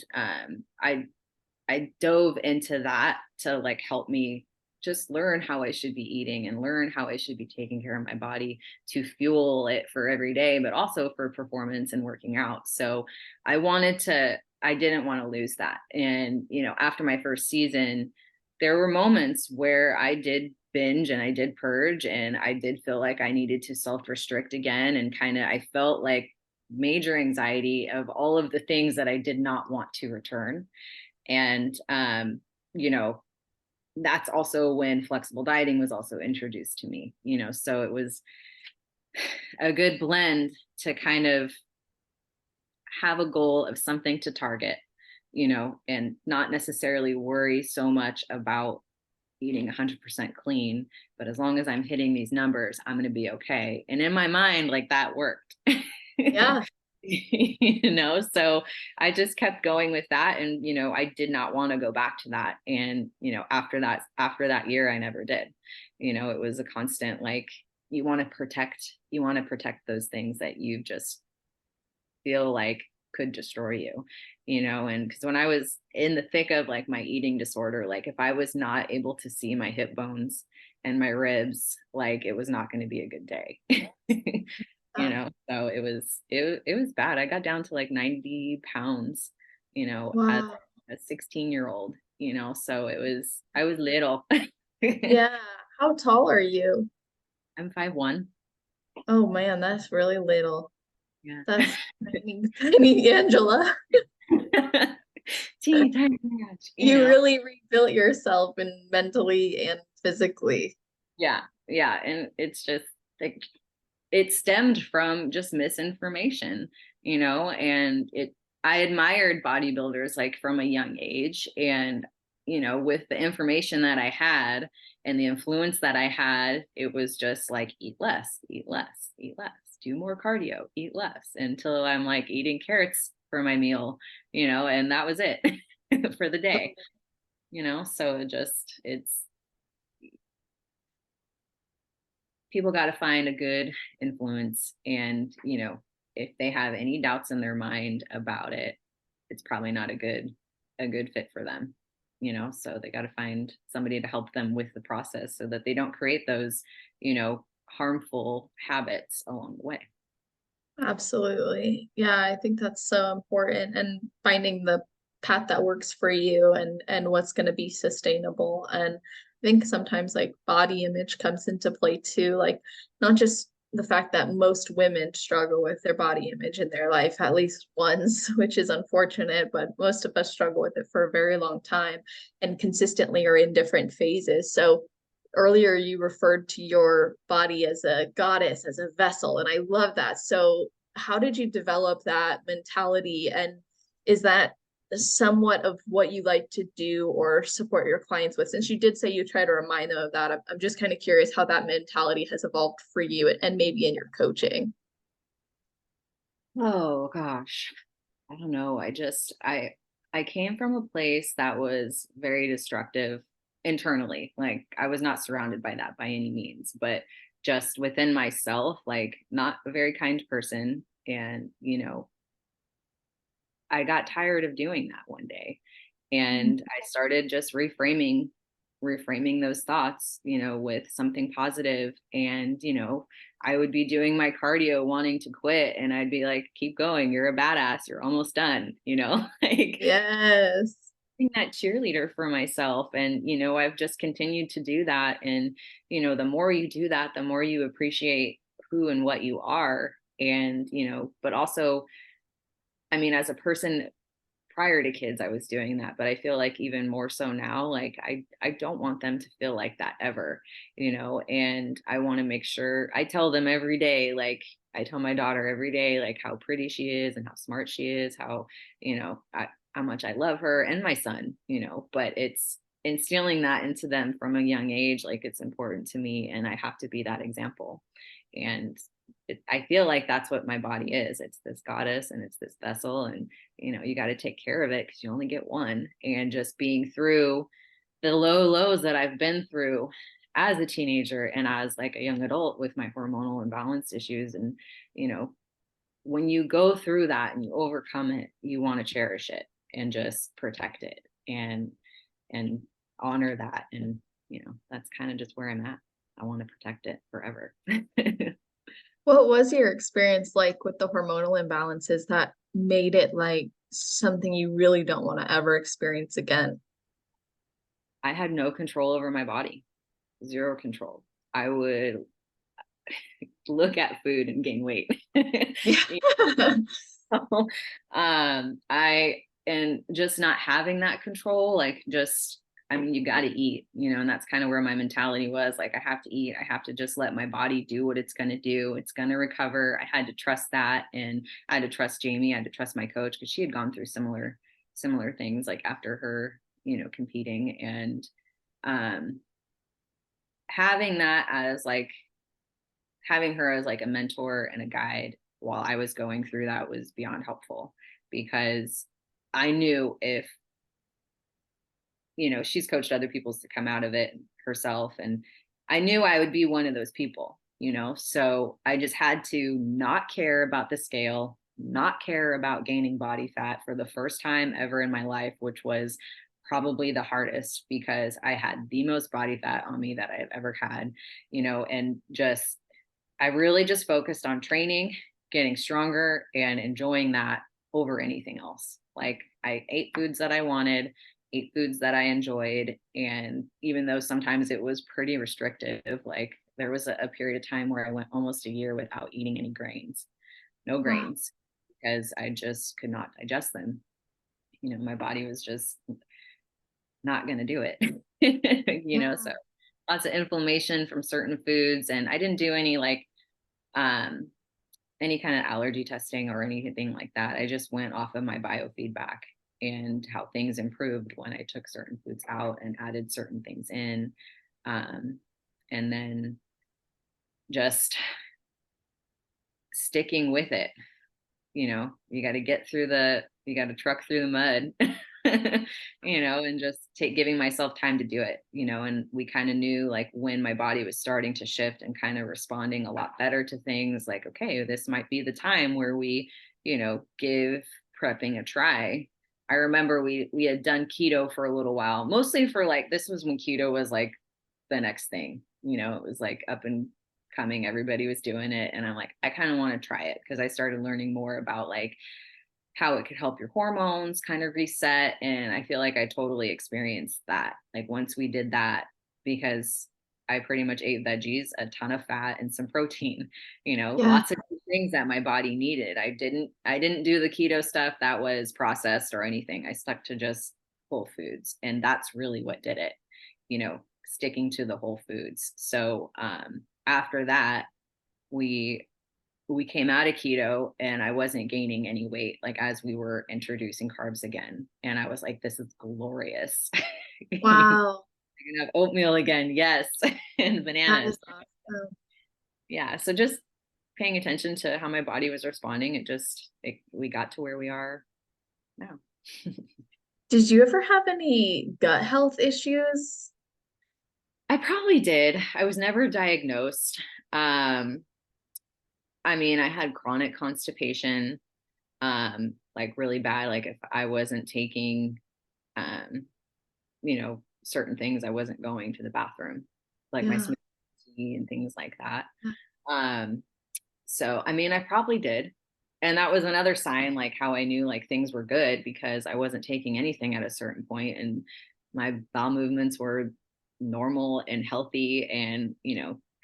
I dove into that to like help me just learn how I should be eating and learn how I should be taking care of my body to fuel it for every day, but also for performance and working out. So I didn't want to lose that. And, after my first season, there were moments where I did binge and I did purge, and I did feel like I needed to self-restrict again. And I felt like major anxiety of all of the things that I did not want to return. And, you know, that's also when flexible dieting was also introduced to me, so it was a good blend to kind of have a goal of something to target, and not necessarily worry so much about eating 100% clean, but as long as I'm hitting these numbers, I'm going to be okay. And in my mind, like, that worked. Yeah. So I just kept going with that. And, I did not want to go back to that. And, after that year, I never did. It was a constant, like, you want to protect those things that you just feel like could destroy you, and because when I was in the thick of like my eating disorder, like if I was not able to see my hip bones and my ribs, like it was not going to be a good day. So it was bad. I got down to like 90 pounds, as Wow. a 16-year-old, so I was little. Yeah. How tall are you? I'm 5'1". Oh man, that's really little. Yeah. That's tiny, tiny Angela. Teeny tiny match, You really rebuilt yourself and mentally and physically. Yeah. Yeah. And it's just like, it stemmed from just misinformation, and I admired bodybuilders like from a young age. And, with the information that I had and the influence that I had, it was just like, eat less, eat less, eat less, do more cardio, eat less, until I'm like eating carrots for my meal, and that was it for the day, so it's, people got to find a good influence. And, if they have any doubts in their mind about it, it's probably not a good fit for them, so they got to find somebody to help them with the process so that they don't create those, harmful habits along the way. Absolutely. Yeah, I think that's so important, and finding the path that works for you and what's going to be sustainable. And I think sometimes like body image comes into play too, like not just the fact that most women struggle with their body image in their life at least once, which is unfortunate, but most of us struggle with it for a very long time and consistently are in different phases. So earlier you referred to your body as a goddess, as a vessel, and I love that. So how did you develop that mentality, and is that somewhat of what you like to do or support your clients with? Since you did say you try to remind them of that, I'm just kind of curious how that mentality has evolved for you and maybe in your coaching. Oh gosh, I don't know. I came from a place that was very destructive internally. Like I was not surrounded by that by any means, but just within myself, like not a very kind person. And, I got tired of doing that one day. And I started just reframing those thoughts, with something positive. And, I would be doing my cardio wanting to quit, and I'd be like, keep going, you're a badass, you're almost done, like Yes. being that cheerleader for myself. And, I've just continued to do that. And, the more you do that, the more you appreciate who and what you are. And, but also, I mean, as a person prior to kids, I was doing that, but I feel like even more so now, like I don't want them to feel like that ever, and I want to make sure I tell them every day, like I tell my daughter every day, like how pretty she is and how smart she is, how, how much I love her, and my son, but it's instilling that into them from a young age. Like it's important to me and I have to be that example. And I feel like that's what my body is. It's this goddess and it's this vessel, and you got to take care of it because you only get one. And just being through the lows that I've been through as a teenager and as like a young adult with my hormonal imbalance issues, and when you go through that and you overcome it, you want to cherish it and just protect it and honor that. And that's kind of just where I'm at. I want to protect it forever. What was your experience like with the hormonal imbalances that made it like something you really don't want to ever experience again? I had no control over my body, zero control. I would look at food and gain weight. Yeah. So, I and just not having that control, like just, I mean, you got to eat, and that's kind of where my mentality was. Like, I have to eat. I have to just let my body do what it's going to do. It's going to recover. I had to trust that. And I had to trust Jamie. I had to trust my coach because she had gone through similar things like after her, competing. And um, having that as like, having her as like a mentor and a guide while I was going through that was beyond helpful, because I knew if, she's coached other people to come out of it herself. And I knew I would be one of those people, so I just had to not care about the scale, not care about gaining body fat for the first time ever in my life, which was probably the hardest because I had the most body fat on me that I have ever had, and just, I really just focused on training, getting stronger, and enjoying that over anything else. Like, I ate foods that I wanted, ate foods that I enjoyed. And even though sometimes it was pretty restrictive, like there was a period of time where I went almost a year without eating any grains, no Wow. grains, because I just could not digest them. My body was just not going to do it. So Yeah. lots of inflammation from certain foods. And I didn't do um, any kind of allergy testing or anything like that. I just went off of my biofeedback and how things improved when I took certain foods out and added certain things in. And then just sticking with it. You got to you got to truck through the mud, and just giving myself time to do it, and we kind of knew like when my body was starting to shift and kind of responding a lot better to things, like, okay, this might be the time where we, give prepping a try. I remember we had done keto for a little while, mostly for like, this was when keto was like the next thing, it was like up and coming, everybody was doing it, and I'm like, I kind of want to try it, because I started learning more about like how it could help your hormones kind of reset. And I feel like I totally experienced that, like once we did that, because I pretty much ate veggies, a ton of fat, and some protein, Yeah. lots of things that my body needed. I didn't do the keto stuff that was processed or anything. I stuck to just whole foods, and that's really what did it, sticking to the whole foods. So after that, we came out of keto, and I wasn't gaining any weight, like as we were introducing carbs again. And I was like, this is glorious. I Wow. can have oatmeal again. Yes. And That bananas. is awesome. Yeah. So just paying attention to how my body was responding, we got to where we are now. Did you ever have any gut health issues? I probably did. I was never diagnosed. I mean, I had chronic constipation, like really bad. Like if I wasn't taking, um, certain things, I wasn't going to the bathroom, like my Yeah. smoothie and things like that. Um, so, I mean, I probably did. And that was another sign, like how I knew like things were good, because I wasn't taking anything at a certain point, and my bowel movements were normal and healthy, and,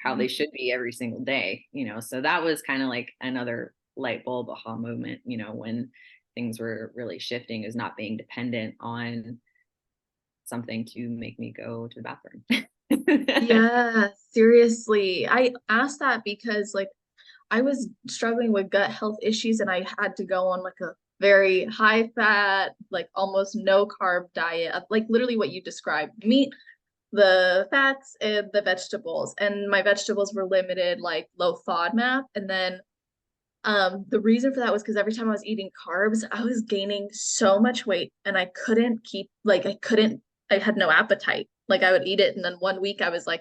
how they should be every single day, so that was kind of like another light bulb aha moment, when things were really shifting, is not being dependent on something to make me go to the bathroom. Yeah, seriously. I asked that because like I was struggling with gut health issues and I had to go on like a very high fat, like almost no carb diet, of, like literally what you described, meat, the fats and the vegetables. And my vegetables were limited, like low FODMAP. And then the reason for that was because every time I was eating carbs, I was gaining so much weight and I couldn't keep like I had no appetite. Like I would eat it and then one week I was like,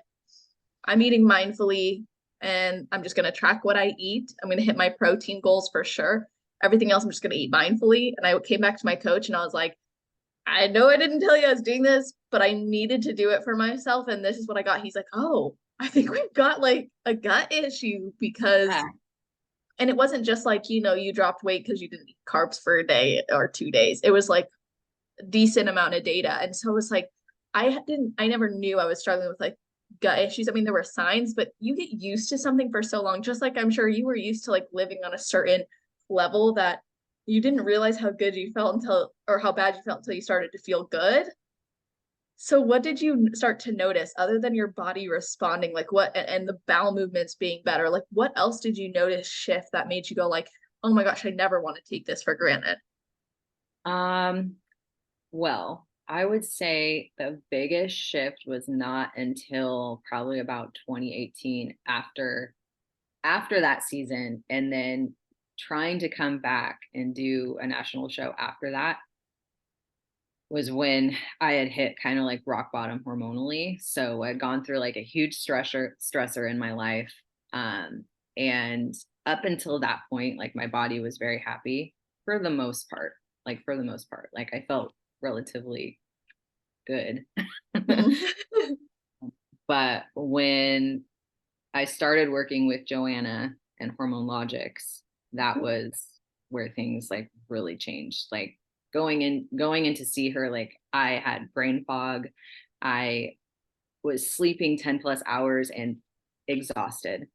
I'm eating mindfully and I'm just gonna track what I eat. I'm gonna hit my protein goals for sure. Everything else I'm just gonna eat mindfully. And I came back to my coach and I was like, I know I didn't tell you I was doing this, but I needed to do it for myself. And this is what I got. He's like, oh, I think we've got like a gut issue because, Yeah. and it wasn't just like, you dropped weight because you didn't eat carbs for a day or 2 days. It was like a decent amount of data. And so it was like, I never knew I was struggling with like gut issues. I mean, there were signs, but you get used to something for so long, just like I'm sure you were used to like living on a certain level that you didn't realize how good you felt until, or how bad you felt until you started to feel good. So what did you start to notice other than your body responding, like what, and the bowel movements being better? Like what else did you notice shift that made you go like, oh my gosh, I never want to take this for granted? Um, Well, I would say the biggest shift was not until probably about 2018, after that season, and then trying to come back and do a national show after that was when I had hit kind of like rock bottom hormonally. So I'd gone through like a huge stressor in my life. And up until that point, like my body was very happy for the most part. Like I felt relatively good. But when I started working with Joanna and Hormone Logics, that was where things like really changed. Like going in to see her, like I had brain fog. I was sleeping 10 plus hours and exhausted.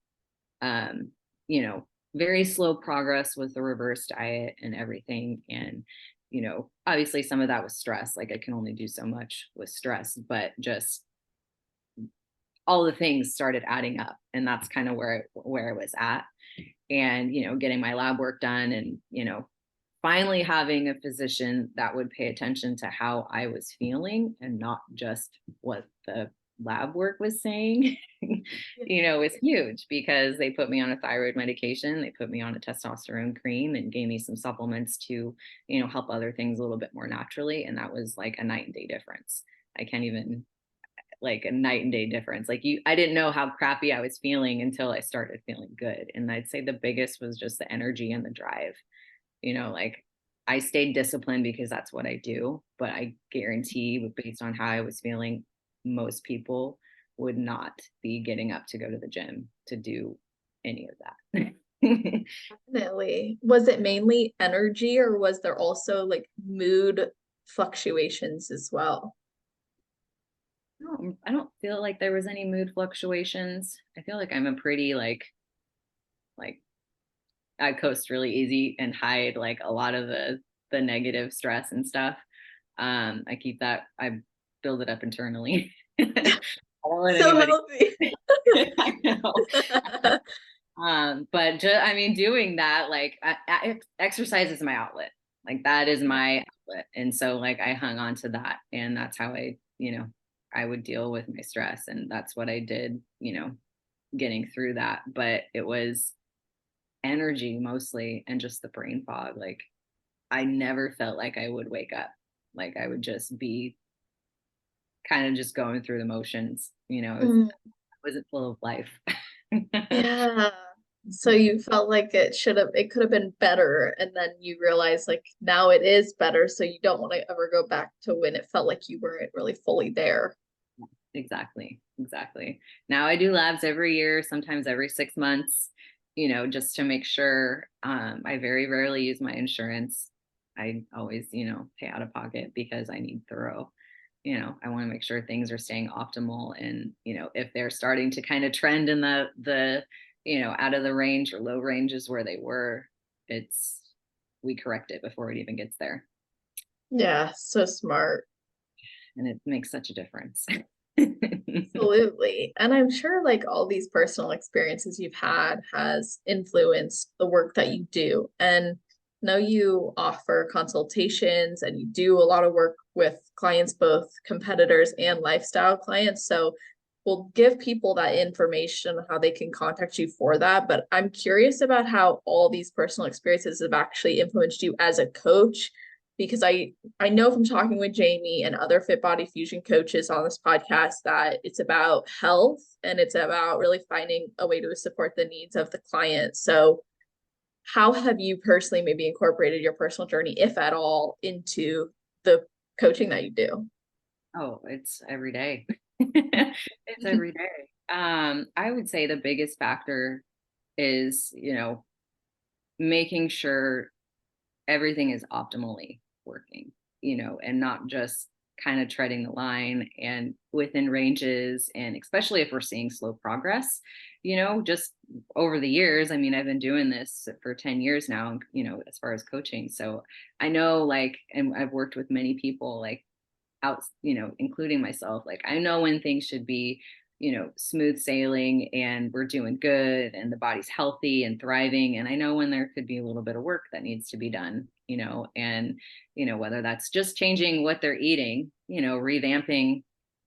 You know, very slow progress with the reverse diet and everything. And, you know, obviously some of that was stress. Like I can only do so much with stress, but just all the things started adding up. And that's kind of where I was at. And, you know, getting my lab work done and, you know, finally having a physician that would pay attention to how I was feeling and not just what the lab work was saying, you know, was huge, because they put me on a thyroid medication. They put me on a testosterone cream and gave me some supplements to, you know, help other things a little bit more naturally. And that was like a night and day difference. I can't even, like a night and day difference. Like I didn't know how crappy I was feeling until I started feeling good. And I'd say the biggest was just the energy and the drive. You know, like I stayed disciplined because that's what I do, but I guarantee, based on how I was feeling, most people would not be getting up to go to the gym to do any of that. Definitely. Was it mainly energy, or was there also like mood fluctuations as well? I don't feel like there was any mood fluctuations. I feel like I'm a pretty like I coast really easy and hide like a lot of the negative stress and stuff. I build it up internally. I don't let So anybody. healthy. I know. But I mean, doing that, like exercise is my outlet. Like that is my outlet. And so like I hung on to that, and that's how I, you know, I would deal with my stress. And that's what I did, you know, getting through that. But it was energy mostly, and just the brain fog. Like I never felt like I would wake up. Like I would just be kind of just going through the motions, you know. Mm, I wasn't full of life. yeah. So you felt like it could have been better, and then you realize like now it is better, so you don't want to ever go back to when it felt like you weren't really fully there. Exactly. Now I do labs every year, sometimes every 6 months, you know, just to make sure. I very rarely use my insurance. I always, you know, pay out of pocket because I need thorough, you know, I want to make sure things are staying optimal. And, you know, if they're starting to kind of trend in the, you know, out of the range or low ranges where they were, we correct it before it even gets there. Yeah, so smart. And it makes such a difference. Absolutely. And I'm sure like all these personal experiences you've had has influenced the work that you do. And I know you offer consultations and you do a lot of work with clients, both competitors and lifestyle clients. So we'll give people that information on how they can contact you for that. But I'm curious about how all these personal experiences have actually influenced you as a coach, because I know from talking with Jamie and other FitBody Fusion coaches on this podcast that it's about health and it's about really finding a way to support the needs of the client. So how have you personally maybe incorporated your personal journey, if at all, into the coaching that you do? Oh, it's every day. It's every day. I would say the biggest factor is, you know, making sure everything is optimally working, you know, and not just kind of treading the line and within ranges. And especially if we're seeing slow progress, you know, just over the years. I mean, I've been doing this for 10 years now, you know, as far as coaching. So I know, like, and I've worked with many people, like, out, you know, including myself, like I know when things should be, you know, smooth sailing and we're doing good and the body's healthy and thriving. And I know when there could be a little bit of work that needs to be done, you know, and, you know, whether that's just changing what they're eating, you know, revamping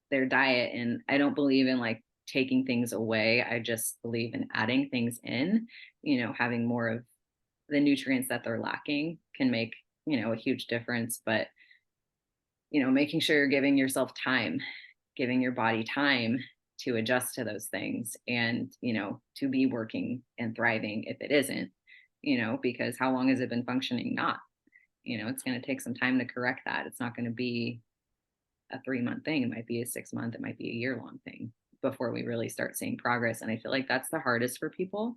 their diet. And I don't believe in like taking things away. I just believe in adding things in, you know, having more of the nutrients that they're lacking can make, a huge difference. But, making sure you're giving yourself time, giving your body time to adjust to those things, and, to be working and thriving if it isn't, because how long has it been functioning? Not, it's going to take some time to correct that. It's not going to be a 3-month thing. It might be a 6-month, it might be a year-long thing before we really start seeing progress. And I feel like that's the hardest for people.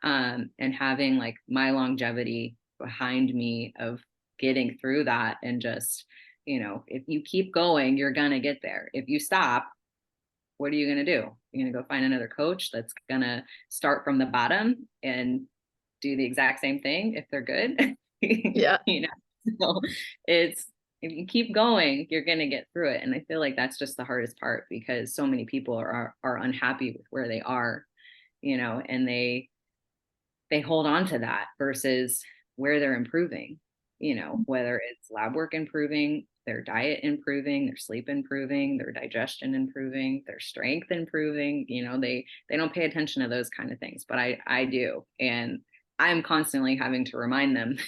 And having like my longevity behind me of getting through that, and just, if you keep going, you're going to get there. If you stop, what are you going to do? You're going to go find another coach that's going to start from the bottom and do the exact same thing if they're good. Yeah. So it's, if you keep going, you're going to get through it. And I feel like that's just the hardest part, because so many people are unhappy with where they are, and they hold on to that versus where they're improving, whether it's lab work improving, their diet improving, their sleep improving, their digestion improving, their strength improving. They don't pay attention to those kind of things, but I do. And I'm constantly having to remind them,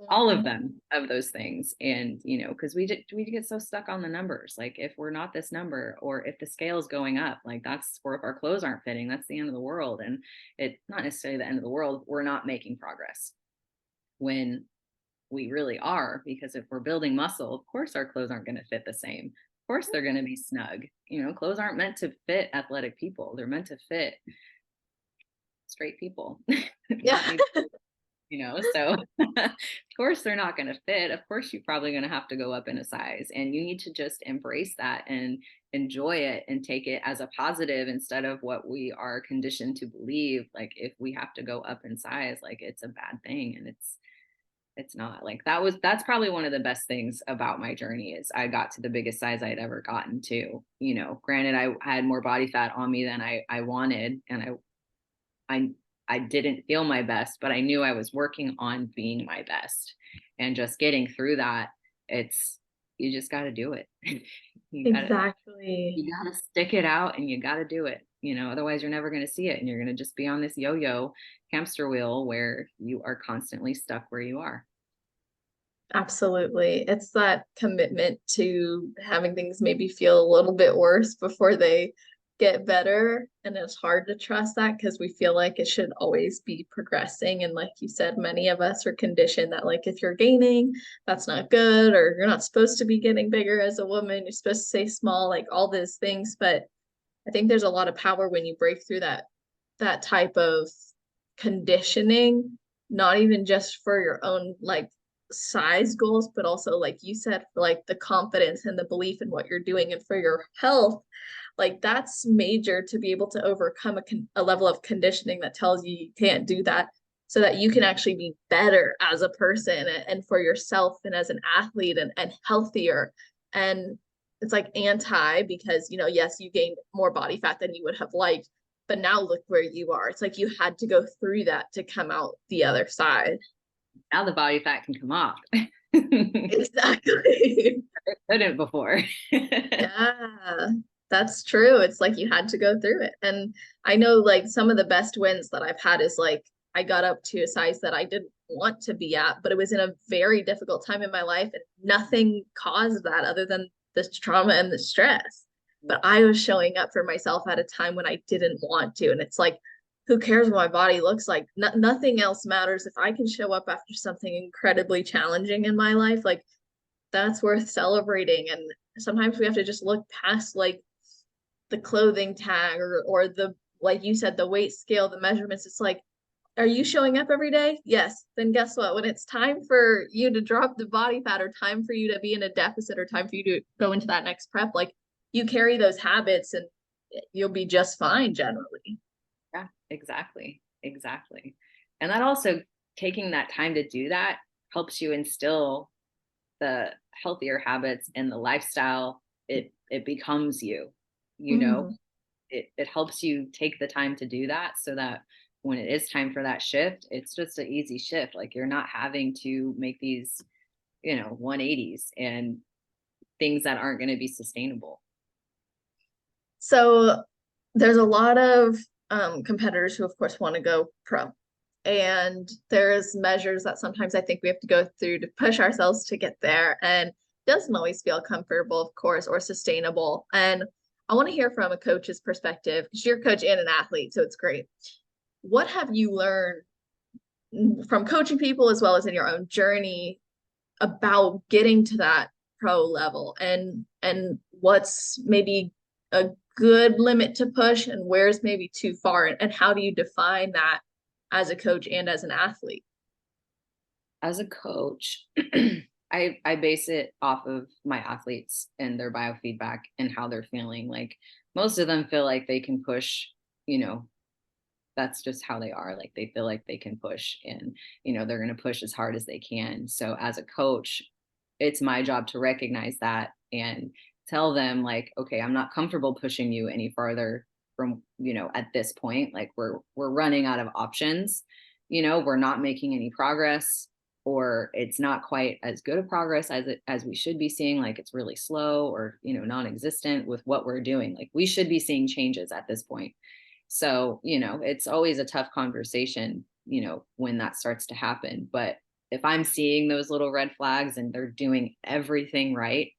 all of them, of those things. And, because we get so stuck on the numbers. Like, if we're not this number, or if the scale is going up, like that's, or if our clothes aren't fitting, that's the end of the world. And it's not necessarily the end of the world. We're not making progress, when we really are, because if we're building muscle, of course our clothes aren't going to fit the same. Of course they're going to be snug. Clothes aren't meant to fit athletic people. They're meant to fit straight people. Yeah. So of course they're not going to fit. Of course you're probably going to have to go up in a size, and you need to just embrace that and enjoy it and take it as a positive, instead of what we are conditioned to believe. Like, if we have to go up in size, like it's a bad thing. And it's not. Like, that's probably one of the best things about my journey, is I got to the biggest size I'd ever gotten to. Granted, I had more body fat on me than I wanted, and I didn't feel my best, but I knew I was working on being my best, and just getting through that. You just got to do it. Exactly. You got to stick it out, and you got to do it. Otherwise you're never going to see it, and you're going to just be on this yo-yo hamster wheel where you are constantly stuck where you are. Absolutely. It's that commitment to having things maybe feel a little bit worse before they get better. And it's hard to trust that, because we feel like it should always be progressing. And like you said, many of us are conditioned that, like, if you're gaining, that's not good, or you're not supposed to be getting bigger as a woman. You're supposed to stay small, like all those things. But I think there's a lot of power when you break through that type of conditioning, not even just for your own like size goals, but also, like you said, for like the confidence and the belief in what you're doing, and for your health. Like, that's major, to be able to overcome a level of conditioning that tells you can't do that, so that you can actually be better as a person, and for yourself, and as an athlete, and healthier. And it's like because, yes, you gained more body fat than you would have liked, but now look where you are. It's like you had to go through that to come out the other side. Now the body fat can come off. Exactly. It couldn't before. Yeah, that's true. It's like you had to go through it. And I know, like, some of the best wins that I've had is like, I got up to a size that I didn't want to be at, but it was in a very difficult time in my life, and nothing caused that other than this trauma and the stress. But I was showing up for myself at a time when I didn't want to. And it's like, who cares what my body looks like? Nothing else matters. If I can show up after something incredibly challenging in my life, like, that's worth celebrating. And sometimes we have to just look past like the clothing tag, or the, like you said, the weight scale, the measurements. It's like, are you showing up every day? Yes. Then guess what? When it's time for you to drop the body fat, or time for you to be in a deficit, or time for you to go into that next prep, like, you carry those habits, and you'll be just fine generally. Yeah, exactly. And that also, taking that time to do that, helps you instill the healthier habits and the lifestyle. It becomes you. It helps you take the time to do that, so that when it is time for that shift, it's just an easy shift. Like, you're not having to make these 180s and things that aren't going to be sustainable. So there's a lot of competitors who, of course, want to go pro. and there's measures that sometimes I think we have to go through to push ourselves to get there, and it doesn't always feel comfortable, of course, or sustainable. And I want to hear from a coach's perspective, because you're a coach and an athlete, so it's great. What have you learned from coaching people as well as in your own journey about getting to that pro level, and what's maybe a good limit to push and where's maybe too far, and how do you define that as a coach and as an athlete? As a coach, I base it off of my athletes and their biofeedback and how they're feeling. Like most of them feel like they can push, you know, that's just how they are. Like they feel like they can push, and, you know, they're going to push as hard as they can. So as a coach, it's my job to recognize that and tell them like, okay, I'm not comfortable pushing you any farther from, you know, at this point. Like we're running out of options, you know, we're not making any progress, or it's not quite as good a progress as we should be seeing. Like it's really slow, or, you know, non-existent with what we're doing. Like we should be seeing changes at this point. So, you know, it's always a tough conversation, you know, when that starts to happen. But if I'm seeing those little red flags and they're doing everything right,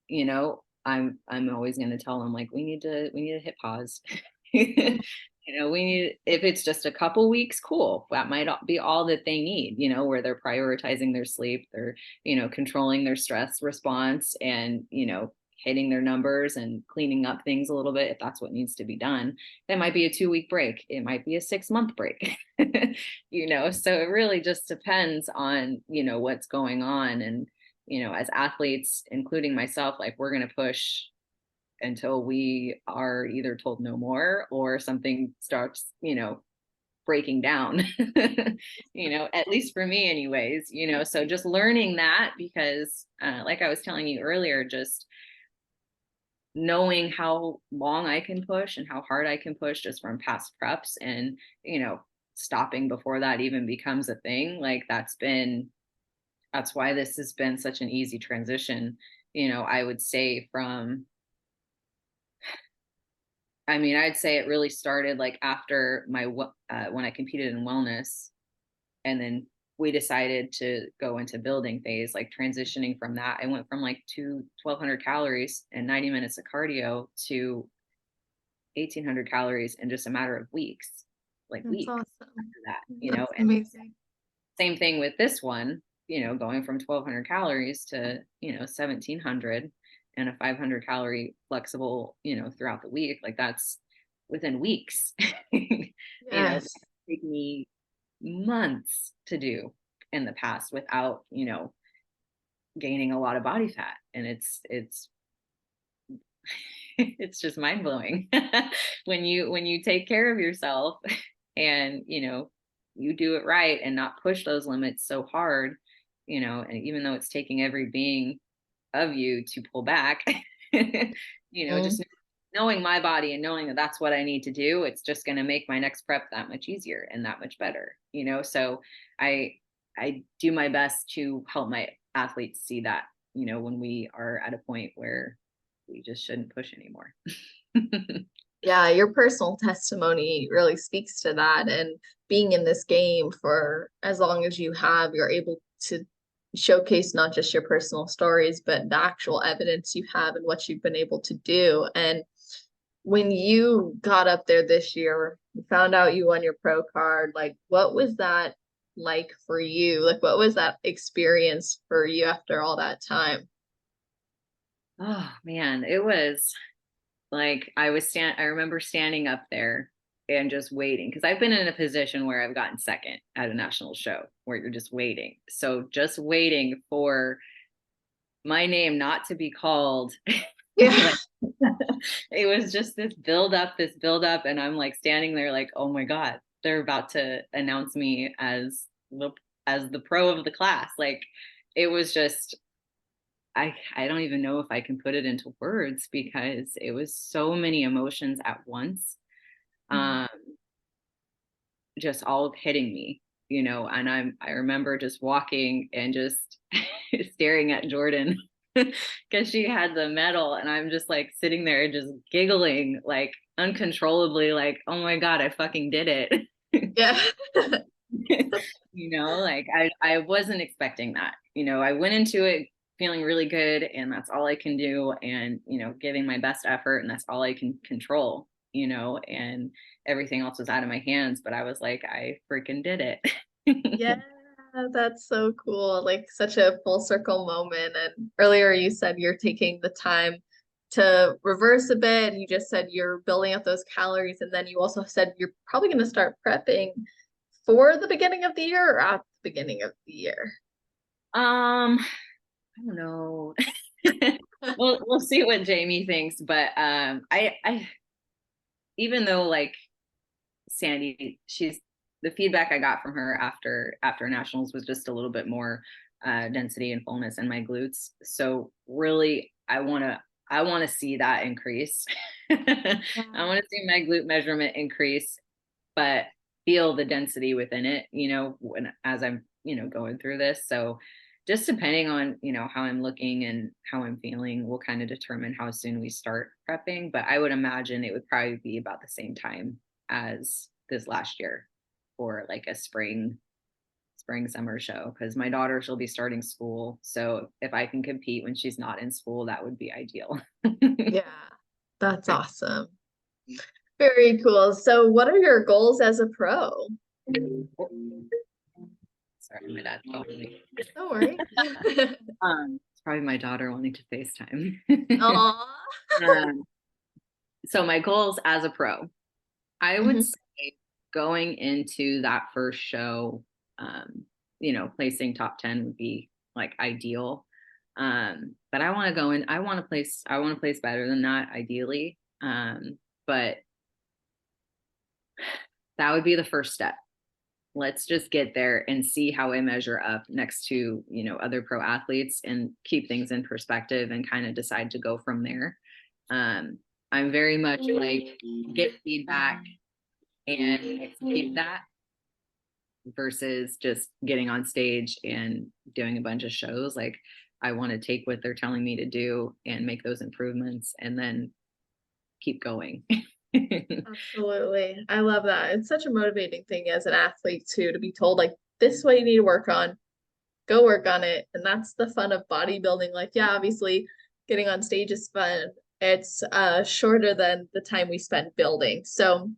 you know, I'm always going to tell them like, we need to hit pause. You know, we need, if it's just a couple weeks, cool. That might be all that they need, you know, where they're prioritizing their sleep, they're, you know, controlling their stress response, and, you know, hitting their numbers and cleaning up things a little bit if that's what needs to be done. That might be a 2-week break. It might be a 6-month break. You know, so it really just depends on, you know, what's going on. And, you know, as athletes, including myself, like we're going to push until we are either told no more or something starts, you know, breaking down. You know, at least for me anyways, you know. So just learning that, because like I was telling you earlier, just knowing how long I can push and how hard I can push just from past preps, and, you know, stopping before that even becomes a thing. Like that's why this has been such an easy transition. You know, I would say I'd say it really started like after when I competed in wellness, and then we decided to go into building phase. Like transitioning from that, I went from like 1,200 calories and 90 minutes of cardio to 1,800 calories in just a matter of weeks, like That's weeks awesome. after that, you know. That's And amazing. same thing with this one, you know, going from 1,200 calories to, you know, 1,700, and a 500 calorie flexible, you know, throughout the week. Like that's within weeks. You know, that Yes. take me months to do in the past without, you know, gaining a lot of body fat. And it's it's just mind blowing when you take care of yourself and, you know, you do it right and not push those limits so hard, you know, and even though it's taking every being of you to pull back, you know, Mm. just knowing my body and knowing that that's what I need to do, it's just going to make my next prep that much easier and that much better, you know. So I I do my best to help my athletes see that, you know, when we are at a point where we just shouldn't push anymore. Yeah, your personal testimony really speaks to that. And being in this game for as long as you have, you're able to showcase not just your personal stories, but the actual evidence you have and what you've been able to do. And when you got up there this year, you found out you won your pro card, like what was that like for you? Like what was that experience for you after all that time? Oh man, it was like I remember standing up there and just waiting, because I've been in a position where I've gotten second at a national show where you're just waiting. So just waiting for my name not to be called. Yeah. Like it was just this build up, and I'm like standing there like, oh my God, they're about to announce me as the pro of the class. Like it was just, I don't even know if I can put it into words, because it was so many emotions at once. Um, just all hitting me, you know. And I remember just walking and just staring at Jordan because she had the medal, and I'm just like sitting there just giggling like uncontrollably, like, oh my God, I fucking did it. Yeah. You know, like I wasn't expecting that. You know, I went into it feeling really good, and that's all I can do, and, you know, giving my best effort, and that's all I can control, you know, and everything else was out of my hands, but I was like, I freaking did it. Yeah, that's so cool. Like such a full circle moment. And earlier you said you're taking the time to reverse a bit. And you just said you're building up those calories. And then you also said you're probably going to start prepping for the beginning of the year or at the beginning of the year. I don't know. We'll see what Jamie thinks, but I even though like Sandy, she's the feedback I got from her after nationals was just a little bit more density and fullness in my glutes. So really, I want to see that increase. I want to see my glute measurement increase, but feel the density within it, you know, as I'm, you know, going through this. So just depending on, you know, how I'm looking and how I'm feeling will kind of determine how soon we start prepping. But I would imagine it would probably be about the same time as this last year for like a spring summer show, because my daughter, she'll be starting school, so if I can compete when she's not in school, that would be ideal. Yeah, that's awesome. Very cool. So what are your goals as a pro? Sorry, my dad's calling me. Don't worry. It's probably my daughter wanting to FaceTime. Aw. um, so my goals as a pro, I would Mhm. say going into that first show, you know, placing top 10 would be like ideal. But I want to go in, I want to place better than that ideally. But that would be the first step. Let's just get there and see how I measure up next to, you know, other pro athletes and keep things in perspective and kind of decide to go from there. I'm very much like get feedback and execute that versus just getting on stage and doing a bunch of shows. Like I want to take what they're telling me to do and make those improvements and then keep going. Absolutely. I love that. It's such a motivating thing as an athlete too, to be told like this is what you need to work on. Go work on it. And that's the fun of bodybuilding. Like, yeah, obviously getting on stage is fun. It's shorter than the time we spend building. So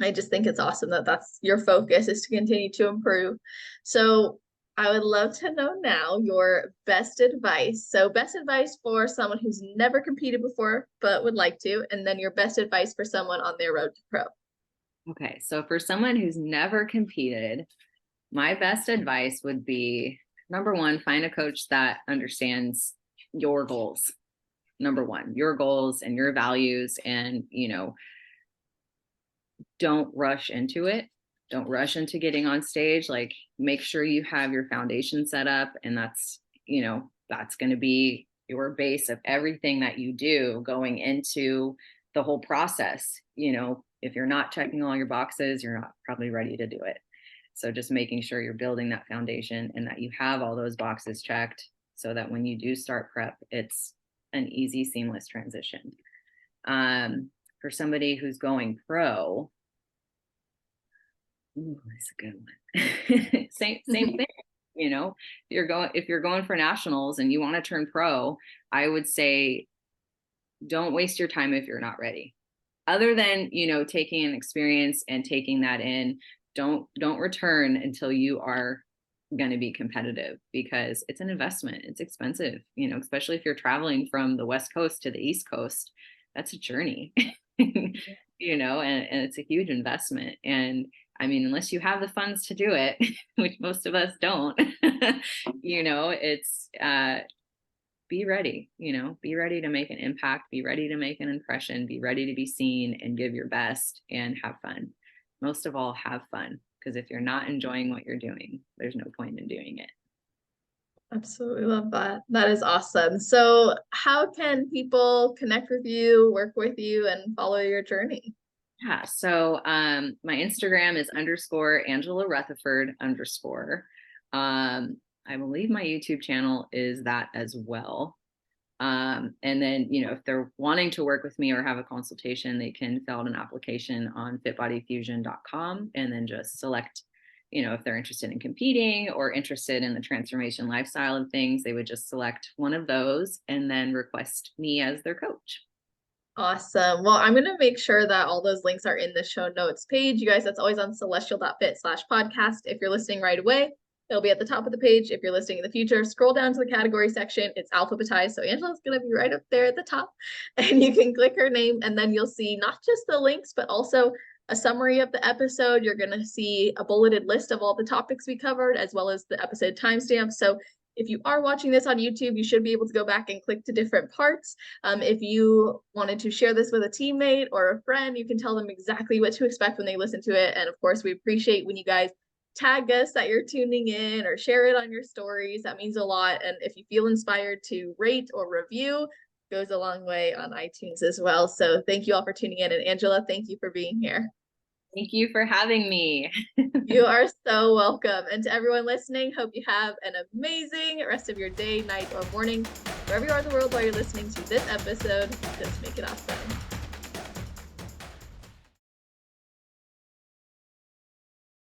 I just think it's awesome that that's your focus is to continue to improve. So I would love to know now your best advice. So best advice for someone who's never competed before but would like to, and then your best advice for someone on their road to pro. Okay, so for someone who's never competed, my best advice would be number one, find a coach that understands your goals. Number one, your goals and your values, and, you know, don't rush into it. Don't rush into getting on stage. Like make sure you have your foundation set up, and that's, you know, that's going to be your base of everything that you do going into the whole process. You know, if you're not checking all your boxes, you're not probably ready to do it. So just making sure you're building that foundation and that you have all those boxes checked so that when you do start prep, it's an easy, seamless transition. For somebody who's going pro, ooh, that's a good one. Same thing. You know, if you're going for nationals and you want to turn pro, I would say don't waste your time if you're not ready. Other than, you know, taking an experience and taking that in, don't return until you are going to be competitive, because it's an investment. It's expensive, you know, especially if you're traveling from the West Coast to the East Coast. That's a journey. You know, and it's a huge investment. And I mean, unless you have the funds to do it, which most of us don't, you know, it's be ready, you know, be ready to make an impact, be ready to make an impression, be ready to be seen and give your best and have fun. Most of all, have fun, because if you're not enjoying what you're doing, there's no point in doing it. Absolutely love that. That is awesome. So, how can people connect with you, work with you, and follow your journey? Yeah. So my Instagram is _ Angela Rutherford _ I believe my YouTube channel is that as well. And then, you know, if they're wanting to work with me or have a consultation, they can fill out an application on fitbodyfusion.com and then just select if they're interested in competing or interested in the transformation lifestyle of things, they would just select one of those and then request me as their coach. Awesome. Well, I'm going to make sure that all those links are in the show notes page. You guys, that's always on celestial.fit/podcast. If you're listening right away, it'll be at the top of the page. If you're listening in the future, scroll down to the category section. It's alphabetized. So Angela's going to be right up there at the top, and you can click her name, and then you'll see not just the links, but also a summary of the episode. You're going to see a bulleted list of all the topics we covered, as well as the episode timestamps. So if you are watching this on YouTube, you should be able to go back and click to different parts. If you wanted to share this with a teammate or a friend, you can tell them exactly what to expect when they listen to it. And of course, we appreciate when you guys tag us that you're tuning in or share it on your stories. That means a lot. And if you feel inspired to rate or review, goes a long way on iTunes as well. So thank you all for tuning in. And Angela, thank you for being here. Thank you for having me. You are so welcome. And to everyone listening, hope you have an amazing rest of your day, night, or morning, wherever you are in the world while you're listening to this episode. Just make it awesome.